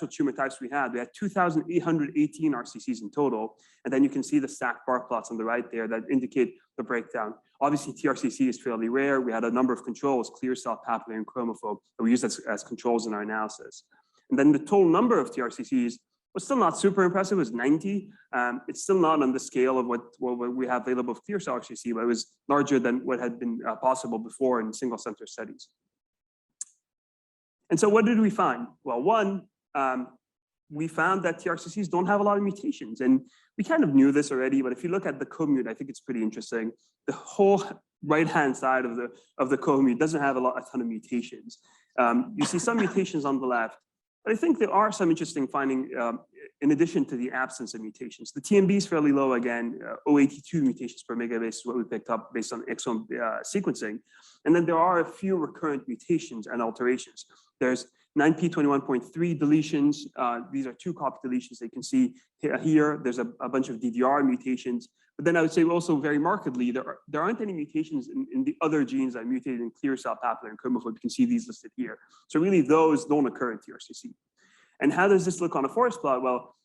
tumor types we had. We had 2,818 RCCs in total. And then you can see the stacked bar plots on the right there that indicate the breakdown. Obviously, TRCC is fairly rare. We had a number of controls, clear cell, papillary, and chromophobe, that we used as controls in our analysis. And then the total number of TRCCs was still not super impressive. It was 90. It's still not on the scale of what we have available for clear cell RCC, but it was larger than what had been possible before in single center studies. And so what did we find? Well, one, we found that TRCCs don't have a lot of mutations. And we kind of knew this already, but if you look at the co-mute, I think it's pretty interesting. The whole right-hand side of the co-mute doesn't have a ton of mutations. You see some mutations on the left, but I think there are some interesting findings in addition to the absence of mutations. The TMB is fairly low again, 082 mutations per megabase is what we picked up based on exome sequencing. And then there are a few recurrent mutations and alterations. There's 9p21.3 deletions. These are 2 copy deletions that you can see here. There's a bunch of DDR mutations. But then I would say also very markedly, there aren't any mutations in the other genes that are mutated in clear cell, papillary, and chromophobe. You can see these listed here. So really those don't occur in TRCC. And how does this look on a forest plot? Well,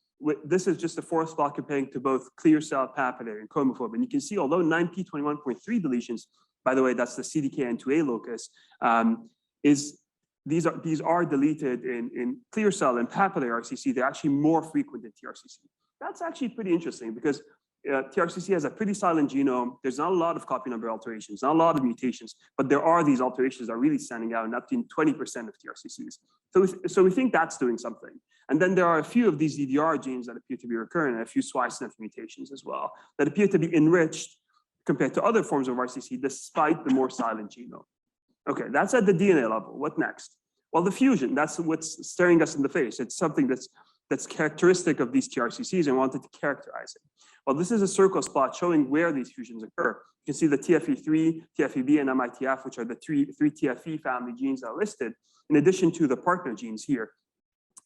this is just a forest plot comparing to both clear cell, papillary, and chromophobe. And you can see, although 9p21.3 deletions, by the way, that's the CDKN2A locus, these are deleted in clear cell and papillary RCC. They're actually more frequent in TRCC. That's actually pretty interesting because TRCC has a pretty silent genome. There's not a lot of copy number alterations, not a lot of mutations, but there are these alterations that are really standing out, and up to 20% of TRCCs. So we think that's doing something. And then there are a few of these DDR genes that appear to be recurrent, and a few SWI/SNF mutations as well, that appear to be enriched compared to other forms of RCC, despite the more silent genome. Okay, that's at the DNA level. What next? Well, the fusion, that's what's staring us in the face. It's something that's characteristic of these TRCCs, and wanted to characterize it. Well, this is a circle plot showing where these fusions occur. You can see the TFE3, TFEB, and MITF, which are the three TFE family genes that are listed, in addition to the partner genes here.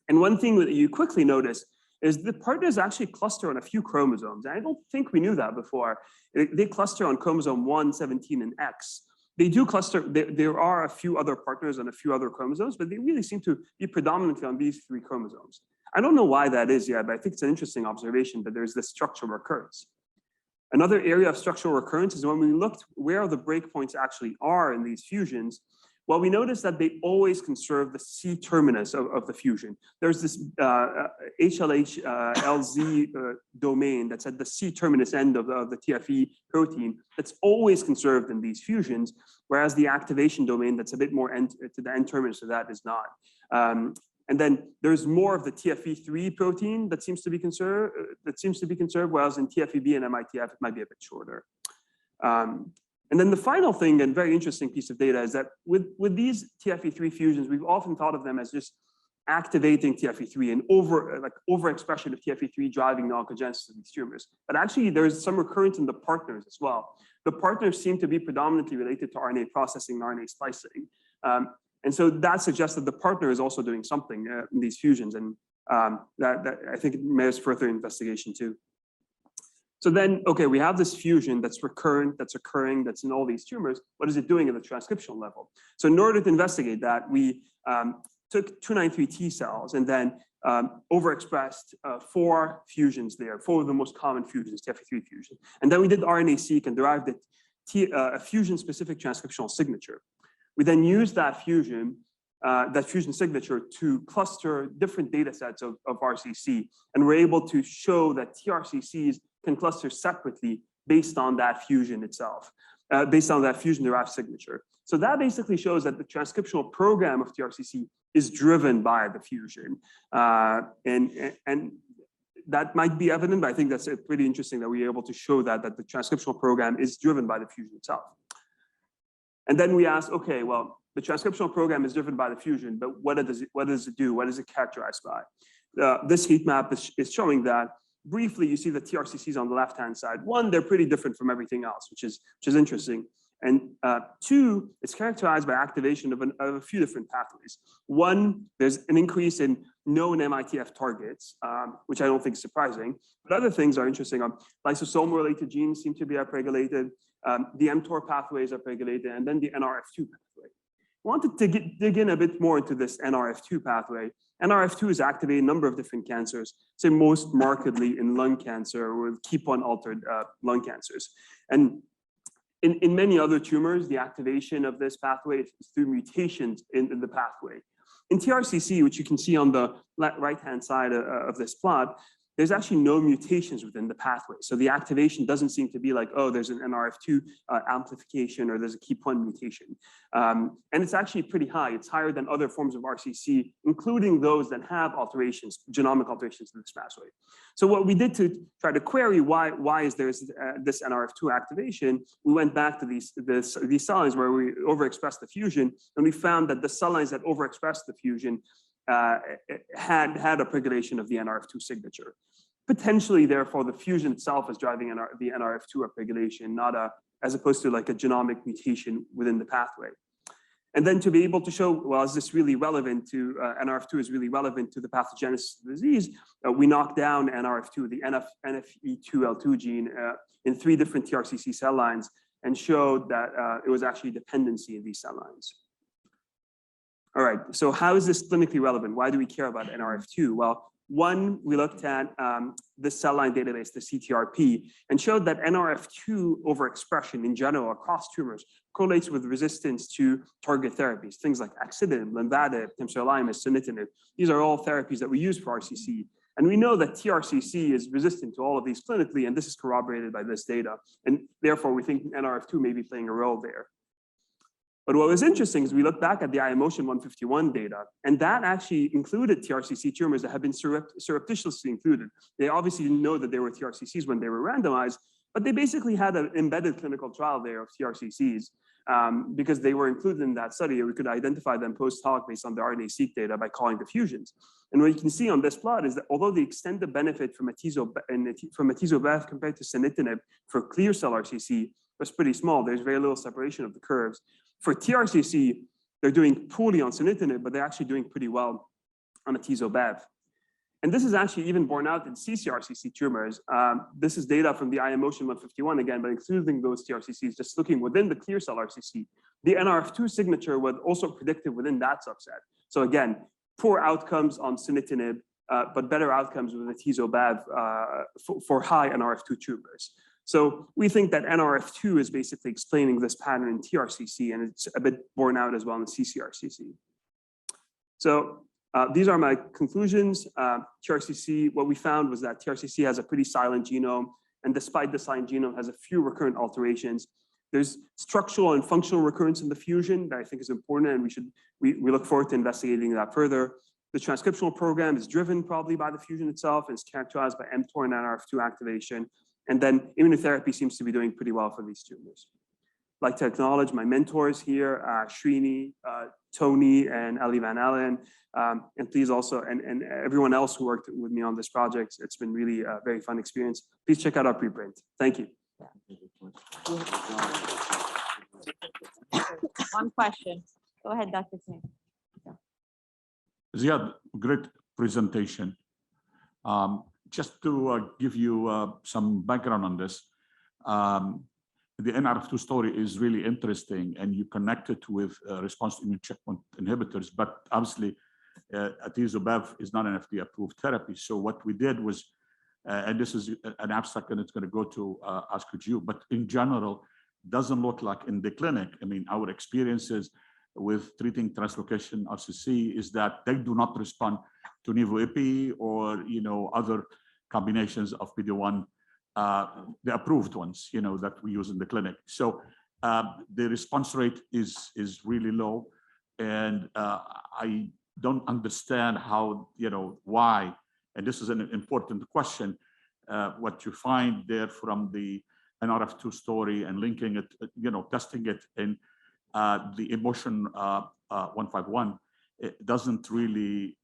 And one thing that you quickly notice is the partners actually cluster on a few chromosomes. And I don't think we knew that before. They cluster on chromosome 1, 17, and X. They do cluster, there are a few other partners on a few other chromosomes, but they really seem to be predominantly on these 3 chromosomes. I don't know why that is yet, but I think it's an interesting observation that there's this structural recurrence. Another area of structural recurrence is when we looked where the breakpoints actually are in these fusions. Well, we noticed that they always conserve the C terminus of the fusion. There's this HLH-LZ domain that's at the C terminus end of the TFE protein that's always conserved in these fusions, whereas the activation domain that's a bit more to the N terminus of that is not. And then there's more of the TFE3 protein that seems to be conserved, whereas in TFEB and MITF, it might be a bit shorter. And then the final thing, and very interesting piece of data, is that with these TFE3 fusions, we've often thought of them as just activating TFE3 and overexpression of TFE3 driving the oncogenesis of these tumors. But actually, there's some recurrence in the partners as well. The partners seem to be predominantly related to RNA processing and RNA splicing. And so that suggests that the partner is also doing something in these fusions, and that I think it merits further investigation too. So then, okay, we have this fusion that's recurrent, that's occurring, that's in all these tumors. What is it doing at the transcriptional level? So in order to investigate that, we took 293 T cells and then overexpressed 4 fusions there, 4 of the most common fusions, TFE3 fusion. And then we did RNA-seq and derived a fusion-specific transcriptional signature. We then used that fusion signature to cluster different data sets of RCC, and we're able to show that TRCCs can cluster separately based on that fusion itself, based on that fusion-derived signature. So that basically shows that the transcriptional program of TRCC is driven by the fusion. And that might be evident, but I think that's pretty interesting that we're able to show that the transcriptional program is driven by the fusion itself. And then we asked, okay, well, the transcriptional program is driven by the fusion, but what does it do? What is it characterized by? This heat map is showing that. Briefly, you see the TRCCs on the left-hand side. 1, they're pretty different from everything else, which is interesting. And 2, it's characterized by activation of a few different pathways. 1, there's an increase in known MITF targets, which I don't think is surprising. But other things are interesting. Lysosomal-related genes seem to be upregulated. The mTOR pathways are upregulated, and then the NRF2 pathway. I wanted to dig in a bit more into this NRF2 pathway. NRF2 is activated in a number of different cancers, say most markedly in lung cancer or KEAP1 altered lung cancers. And in many other tumors, the activation of this pathway is through mutations in the pathway. In TRCC, which you can see on the right-hand side of this plot, there's actually no mutations within the pathway. So the activation doesn't seem to be like, oh, there's an NRF2 amplification or there's a KEAP1 mutation. And it's actually pretty high. It's higher than other forms of RCC, including those that have alterations, genomic alterations in this pathway. So what we did to try to query why is there this NRF2 activation, we went back to these cell lines where we overexpressed the fusion, and we found that the cell lines that overexpressed the fusion had upregulation of the NRF2 signature. Potentially, therefore, the fusion itself is driving the NRF2 upregulation, not as opposed to like a genomic mutation within the pathway. And then to be able to show, well, is this really relevant to, NRF2 is really relevant to the pathogenesis of the disease, we knocked down NRF2, the NFE2L2 gene, in 3 different TRCC cell lines, and showed that it was actually dependency in these cell lines. All right, so how is this clinically relevant? Why do we care about NRF2? Well, One, we looked at the cell line database, the CTRP, and showed that NRF2 overexpression in general across tumors correlates with resistance to target therapies, things like axitinib, lenvatinib, temsirolimus, sunitinib. These are all therapies that we use for RCC. And we know that TRCC is resistant to all of these clinically, and this is corroborated by this data. And therefore, we think NRF2 may be playing a role there. But what was interesting is we look back at the iMotion 151 data, and that actually included TRCC tumors that have been surreptitiously included. They obviously didn't know that they were TRCCs when they were randomized, but they basically had an embedded clinical trial there of TRCCs because they were included in that study. We could identify them post-hoc based on the RNA-seq data by calling diffusions. And what you can see on this plot is that although the extended benefit from atezo-bev compared to sunitinib for clear cell RCC was pretty small, there's very little separation of the curves. For TRCC, they're doing poorly on sunitinib, but they're actually doing pretty well on atezo-bev. And this is actually even borne out in CCRCC tumors. This is data from the iMotion 151 again, but including those TRCCs, just looking within the clear cell RCC. The NRF2 signature was also predicted within that subset. So again, poor outcomes on sunitinib, but better outcomes with atezo-bev for high NRF2 tumors. So we think that NRF2 is basically explaining this pattern in TRCC, and it's a bit borne out as well in CCRCC. So these are my conclusions. TRCC, what we found was that TRCC has a pretty silent genome, and despite the silent genome, has a few recurrent alterations. There's structural and functional recurrence in the fusion that I think is important, and we look forward to investigating that further. The transcriptional program is driven probably by the fusion itself and is characterized by mTOR and NRF2 activation. And then immunotherapy seems to be doing pretty well for these tumors. I'd like to acknowledge my mentors here, Srini, Toni, and Ali Van Allen, and please also, and everyone else who worked with me on this project. It's been really a very fun experience. Please check out our preprint. Thank you. One question. Go ahead, Dr. Singh. Ziad, great presentation. Just to give you some background on this, the NRF2 story is really interesting, and you connect it with response to immune checkpoint inhibitors, but obviously atezo-bev is not an FDA-approved therapy. So what we did was, and this is an abstract and it's going to go to ASCO-GU, but in general, doesn't look like in the clinic. I mean, our experiences with treating translocation RCC is that they do not respond to nivo-ipi or other combinations of PD-1, the approved ones, that we use in the clinic. So the response rate is really low, and I don't understand how, why. And this is an important question. What you find there from the NRF2 story and linking it, testing it in the emotion 151, it doesn't really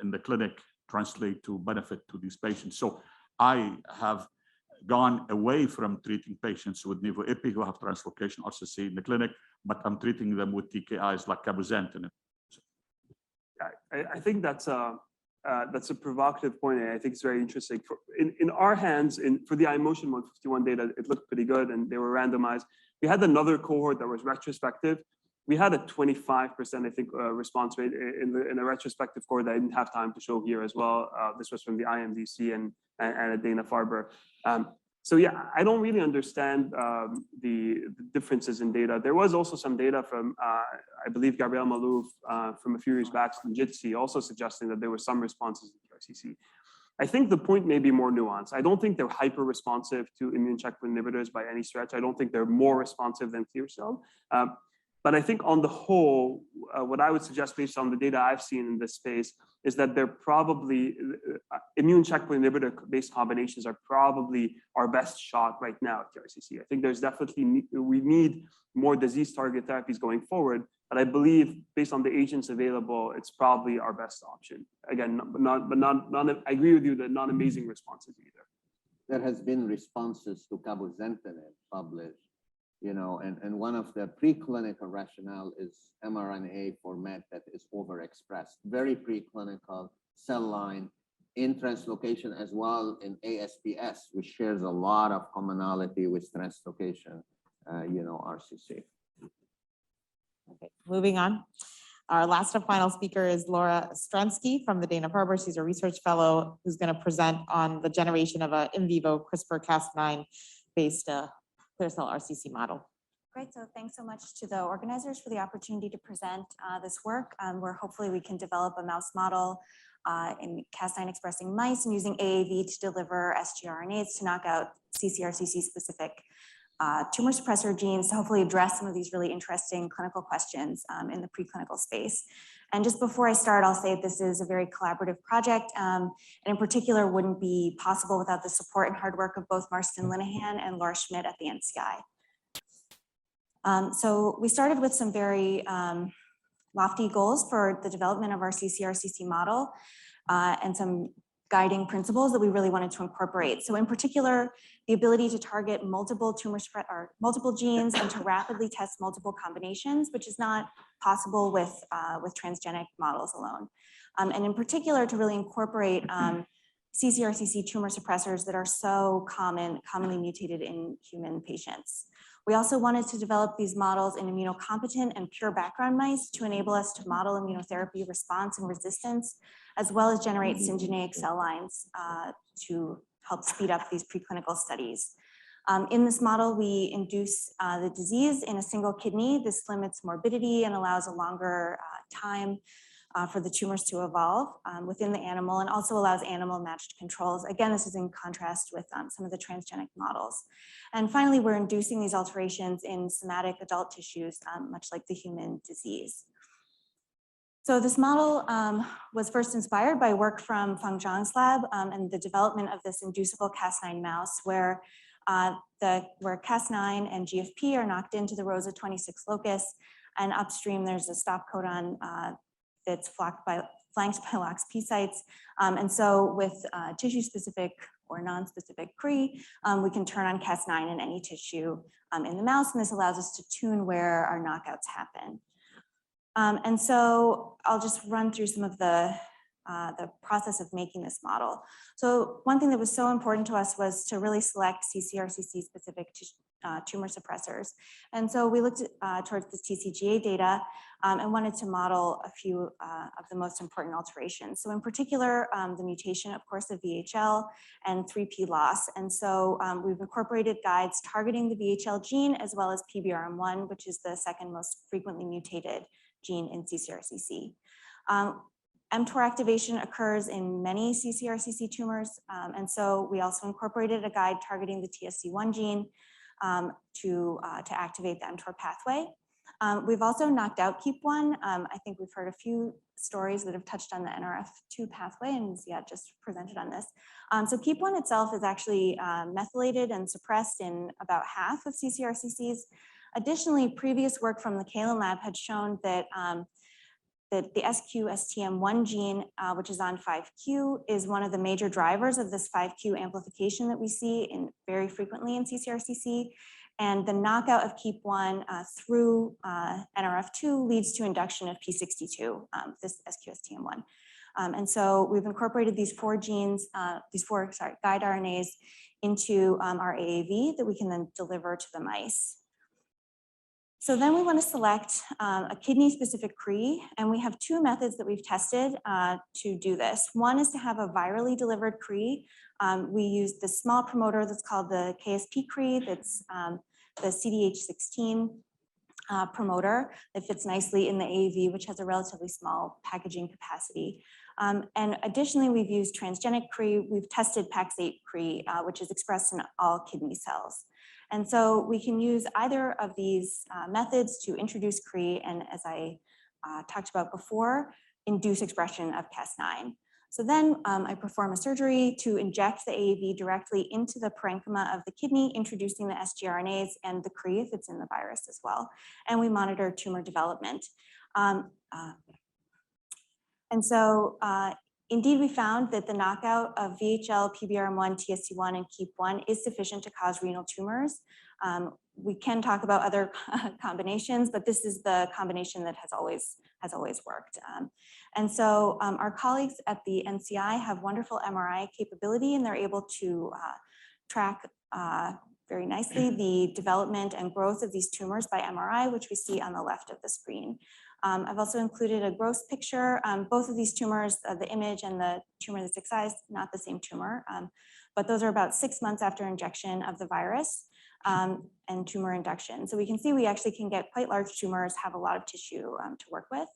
in the clinic translate to benefit to these patients. So I have gone away from treating patients with nivo-ipi who have translocation RCC in the clinic, but I'm treating them with TKIs like cabozantinib. I think that's a provocative point, and I think it's very interesting. In our hands, for the iMotion 151 data, it looked pretty good, and they were randomized. We had another cohort that was retrospective. We had a 25%, I think, response rate in a retrospective cohort that I didn't have time to show here as well. This was from the IMDC and at Dana-Farber. So yeah, I don't really understand the differences in data. There was also some data from, I believe, Gabriel Malouf from a few years back from JITC also suggesting that there were some responses in TRCC. I think the point may be more nuanced. I don't think they're hyper responsive to immune checkpoint inhibitors by any stretch. I don't think they're more responsive than clear cell. But I think on the whole, what I would suggest based on the data I've seen in this space is that they're probably, immune checkpoint inhibitor-based combinations are probably our best shot right now at TRCC. I think there's definitely, we need more disease target therapies going forward, but I believe based on the agents available, it's probably our best option. Again, I agree with you that not amazing responses either. There has been responses to cabozantinib published. And one of the preclinical rationale is mRNA format that is overexpressed, very preclinical cell line in translocation as well in ASPS, which shares a lot of commonality with translocation, RCC. Okay, moving on. Our last and final speaker is Laura Strunsky from the Dana-Farber. She's a research fellow who's going to present on the generation of a in vivo CRISPR-Cas9 based clear cell RCC model. Great, so thanks so much to the organizers for the opportunity to present this work, where hopefully we can develop a mouse model in Cas9 expressing mice and using AAV to deliver sgRNAs to knock out CCRCC specific tumor suppressor genes to hopefully address some of these really interesting clinical questions in the preclinical space. And just before I start, I'll say this is a very collaborative project, and in particular wouldn't be possible without the support and hard work of both Marston Linehan and Laura Schmidt at the NCI. So we started with some very lofty goals for the development of our CCRCC model and some guiding principles that we really wanted to incorporate. So in particular, the ability to target multiple multiple genes and to rapidly test multiple combinations, which is not possible with transgenic models alone. And in particular, to really incorporate CCRCC tumor suppressors that are so commonly mutated in human patients. We also wanted to develop these models in immunocompetent and pure background mice to enable us to model immunotherapy response and resistance, as well as generate syngeneic cell lines to help speed up these preclinical studies. In this model, we induce the disease in a single kidney. This limits morbidity and allows a longer time for the tumors to evolve within the animal, and also allows animal matched controls. Again, this is in contrast with some of the transgenic models. And finally, we're inducing these alterations in somatic adult tissues, much like the human disease. So this model was first inspired by work from Feng Zhang's lab and the development of this inducible Cas9 mouse, where Cas9 and GFP are knocked into the ROSA 26 locus, and upstream there's a stop codon that's flanked by LOXP sites. And so with tissue-specific or non-specific CRE, we can turn on Cas9 in any tissue in the mouse, and this allows us to tune where our knockouts happen. And so I'll just run through some of the process of making this model. So one thing that was so important to us was to really select CCRCC specific tumor suppressors. And so we looked towards the TCGA data and wanted to model a few of the most important alterations. So in particular, the mutation, of course, of VHL and 3P loss. And so we've incorporated guides targeting the VHL gene as well as PBRM1, which is the second most frequently mutated gene in CCRCC. mTOR activation occurs in many CCRCC tumors. And so we also incorporated a guide targeting the TSC1 gene to activate the mTOR pathway. We've also knocked out KEAP1. I think we've heard a few stories that have touched on the NRF2 pathway, and Ziad just presented on this. So KEAP1 itself is actually methylated and suppressed in about half of CCRCCs. Additionally, previous work from the McKay lab had shown that that the SQ-STM1 gene, which is on 5q, is one of the major drivers of this 5q amplification that we see very frequently in CCRCC. And the knockout of KEAP1 through NRF2 leads to induction of P62, this SQ-STM1. And so we've incorporated these four genes, guide RNAs into our AAV that we can then deliver to the mice. So then we want to select a kidney-specific CRE, and we have two methods that we've tested to do this. One is to have a virally delivered CRE. We use this small promoter that's called the KSP CRE, that's the CDH16 promoter that fits nicely in the AAV, which has a relatively small packaging capacity. And additionally, we've used transgenic CRE. We've tested PAX8 CRE, which is expressed in all kidney cells. And so we can use either of these methods to introduce CRE and, as I talked about before, induce expression of Cas9. So then I perform a surgery to inject the AAV directly into the parenchyma of the kidney, introducing the sgRNAs and the CRE if it's in the virus as well. And we monitor tumor development. And so indeed, we found that the knockout of VHL, PBRM1, TSC1, and KEAP1 is sufficient to cause renal tumors. We can talk about other combinations, but this is the combination that has always worked. And so our colleagues at the NCI have wonderful MRI capability, and they're able to track very nicely the development and growth of these tumors by MRI, which we see on the left of the screen. I've also included a gross picture. Both of these tumors, the image and the tumor that's excised, not the same tumor, but those are about 6 months after injection of the virus and tumor induction. So we can see we actually can get quite large tumors, have a lot of tissue to work with.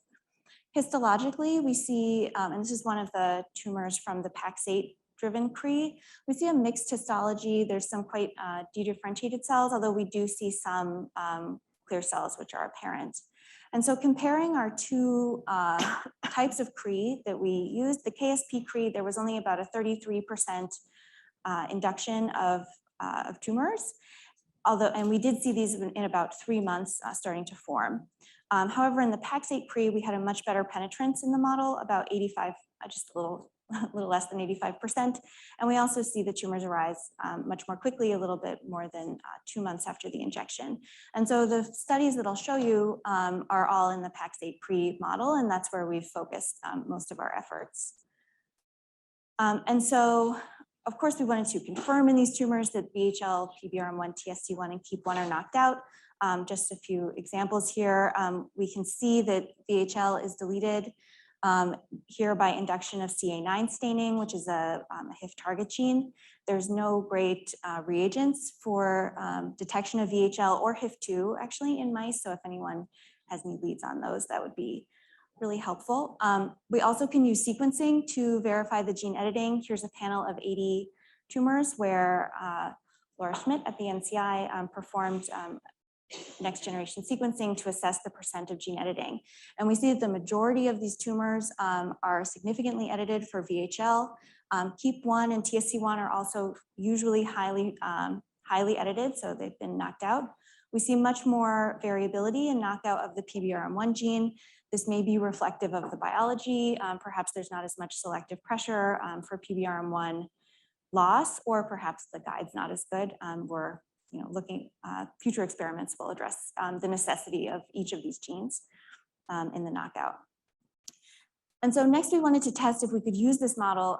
Histologically, we see, and this is one of the tumors from the PAX8-driven CRE, we see a mixed histology. There's some quite dedifferentiated cells, although we do see some clear cells which are apparent. And so comparing our two types of CRE that we used, the KSP CRE, there was only about a 33% induction of tumors, although, and we did see these in about 3 months starting to form. However, in the PAX8 CRE, we had a much better penetrance in the model, about 85, just a little less than 85%. And we also see the tumors arise much more quickly, a little bit more than 2 months after the injection. And so the studies that I'll show you are all in the PAX8 CRE model, and that's where we've focused most of our efforts. And so, of course, we wanted to confirm in these tumors that VHL, PBRM1, TSC1, and KEAP1 are knocked out. Just a few examples here. We can see that VHL is deleted here by induction of CA9 staining, which is a HIF target gene. There's no great reagents for detection of VHL or HIF2 actually in mice. So if anyone has any leads on those, that would be really helpful. We also can use sequencing to verify the gene editing. Here's a panel of 80 tumors where Laura Schmidt at the NCI performed next generation sequencing to assess the % of gene editing. And we see that the majority of these tumors are significantly edited for VHL. KEAP1 and TSC1 are also usually highly edited, so they've been knocked out. We see much more variability in knockout of the PBRM1 gene. This may be reflective of the biology. Perhaps there's not as much selective pressure for PBRM1 loss, or perhaps the guide's not as good. We're looking, future experiments will address the necessity of each of these genes in the knockout. And so next we wanted to test if we could use this model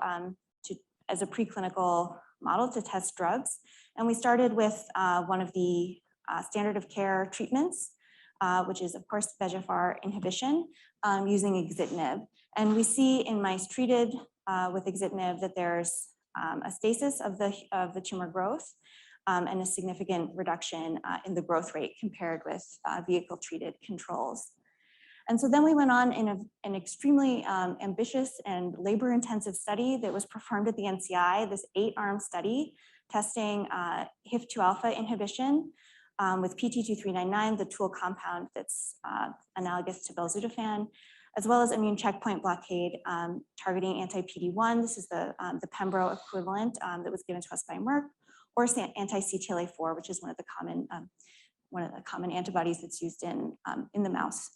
as a preclinical model to test drugs. And we started with one of the standard of care treatments, which is of course VEGFR inhibition using axitinib. And we see in mice treated with axitinib that there's a stasis of the tumor growth and a significant reduction in the growth rate compared with vehicle-treated controls. And so then we went on in an extremely ambitious and labor-intensive study that was performed at the NCI, this 8-arm study testing HIF2 alpha inhibition with PT2399, the tool compound that's analogous to belzutifan, as well as immune checkpoint blockade targeting anti-PD-1. This is the pembro equivalent that was given to us by Merck, or anti-CTLA-4, which is one of the common antibodies that's used in the mouse.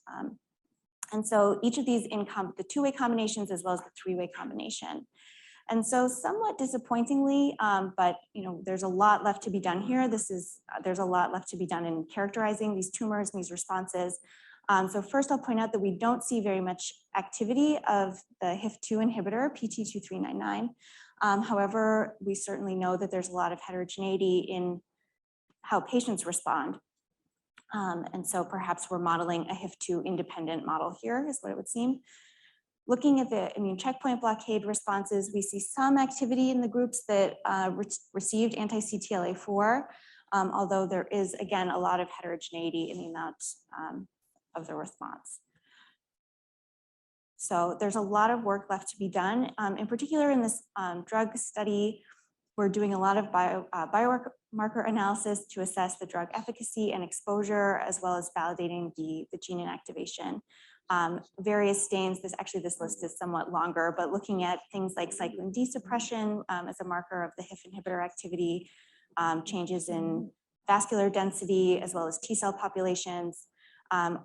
And so each of these the 2-way combinations as well as the 3-way combination. And so somewhat disappointingly, but there's a lot left to be done here. There's a lot left to be done in characterizing these tumors and these responses. So first I'll point out that we don't see very much activity of the HIF2 inhibitor, PT2399. However, we certainly know that there's a lot of heterogeneity in how patients respond. And so perhaps we're modeling a HIF2 independent model here is what it would seem. Looking at the immune checkpoint blockade responses, we see some activity in the groups that received anti-CTLA-4, although there is, again, a lot of heterogeneity in the amount of the response. So there's a lot of work left to be done. In particular, in this drug study, we're doing a lot of biomarker analysis to assess the drug efficacy and exposure, as well as validating the gene inactivation. Various stains, this list is somewhat longer, but looking at things like cyclin D suppression as a marker of the HIF inhibitor activity, changes in vascular density, as well as T cell populations,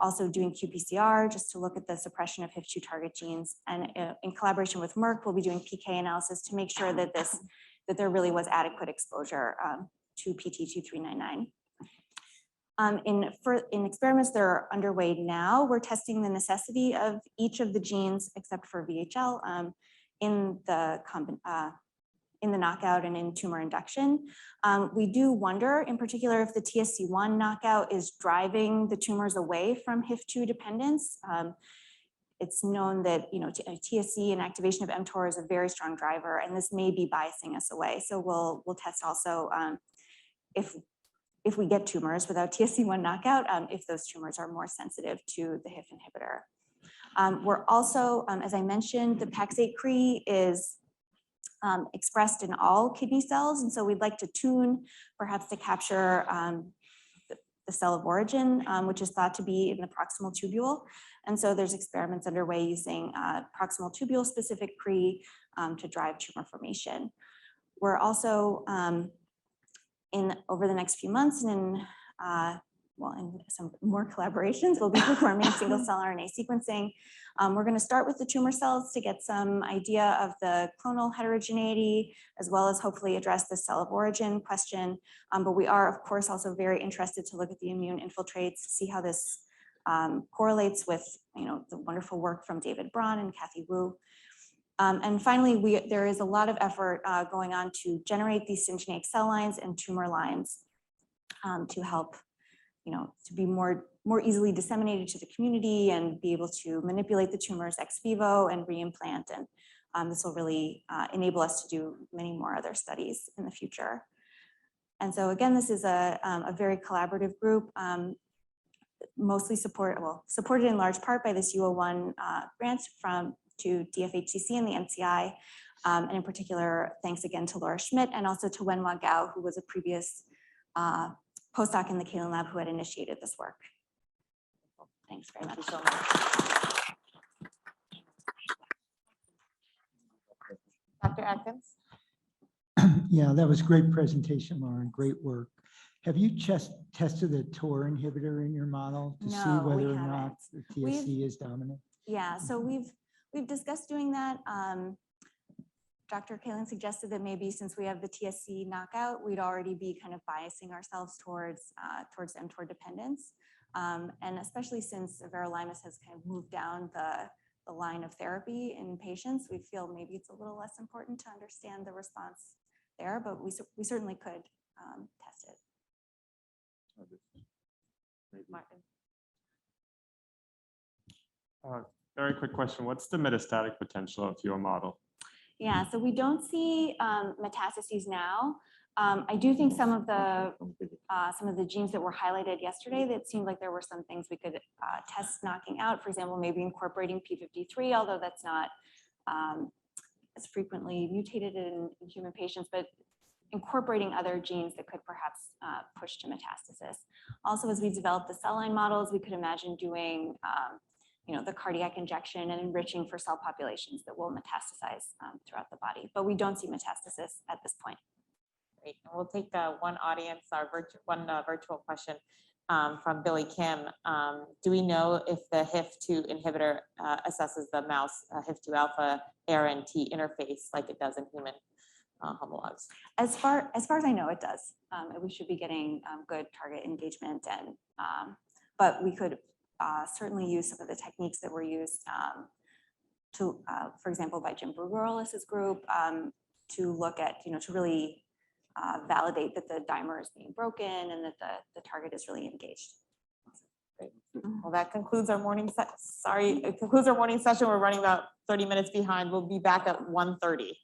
also doing qPCR just to look at the suppression of HIF2 target genes. And in collaboration with Merck, we'll be doing PK analysis to make sure that there really was adequate exposure to PT2399. In experiments that are underway now, we're testing the necessity of each of the genes except for VHL in in the knockout and in tumor induction. We do wonder in particular if the TSC1 knockout is driving the tumors away from HIF2 dependence. It's known that TSC and activation of mTOR is a very strong driver, and this may be biasing us away. So we'll test also if we get tumors without TSC1 knockout, if those tumors are more sensitive to the HIF inhibitor. We're also, as I mentioned, the PAX8-CRE is expressed in all kidney cells, and so we'd like to tune perhaps to capture the cell of origin, which is thought to be in the proximal tubule. And so there's experiments underway using proximal tubule specific CRE to drive tumor formation. We're also over the next few months and in some more collaborations, we'll be performing single cell RNA sequencing. We're going to start with the tumor cells to get some idea of the clonal heterogeneity, as well as hopefully address the cell of origin question. But we are, of course, also very interested to look at the immune infiltrates, see how this correlates with the wonderful work from David Braun and Kathy Wu. And finally, there is a lot of effort going on to generate these syngeneic cell lines and tumor lines to help to be more easily disseminated to the community and be able to manipulate the tumors ex vivo and reimplant. And this will really enable us to do many more other studies in the future. And so again, this is a very collaborative group, mostly supported in large part by this U01 grant to DFHCC and the NCI. And in particular, thanks again to Laura Schmidt and also to Wenhua Gao, who was a previous postdoc in the Kalin lab who had initiated this work. Thanks very much. So much. Dr. Atkins? Yeah, that was great presentation, Lauren. Great work. Have you tested the TOR inhibitor in your model to see No, we whether or not haven't. the TSC is dominant? Yeah, so we've discussed doing that. Dr. Kalin suggested that maybe since we have the TSC knockout, we'd already be kind of biasing ourselves towards mTOR dependence. And especially since everolimus has kind of moved down the line of therapy in patients, we feel maybe it's a little less important to understand the response there, but we certainly could test it. Martin. Very quick question. What's the metastatic potential of your model? Yeah, so we don't see metastases now. I do think some of the genes that were highlighted yesterday, that seemed like there were some things we could test knocking out. For example, maybe incorporating p53, although that's not as frequently mutated in human patients, but incorporating other genes that could perhaps push to metastasis. Also, as we develop the cell line models, we could imagine doing the cardiac injection and enriching for cell populations that will metastasize throughout the body. But we don't see metastasis at this point. Great. And we'll take one virtual question from Billy Kim. Do we know if the HIF2 inhibitor assesses the mouse HIF2 alpha ARNT interface like it does in human homologs? As far as I know, it does. We should be getting good target engagement, and but we could certainly use some of the techniques that were used for example, by Jim Brugeralis's group to look at, to really validate that the dimer is being broken and that the target is really engaged. Great. Well, that concludes our morning session. We're running about 30 minutes behind. We'll be back at 1:30.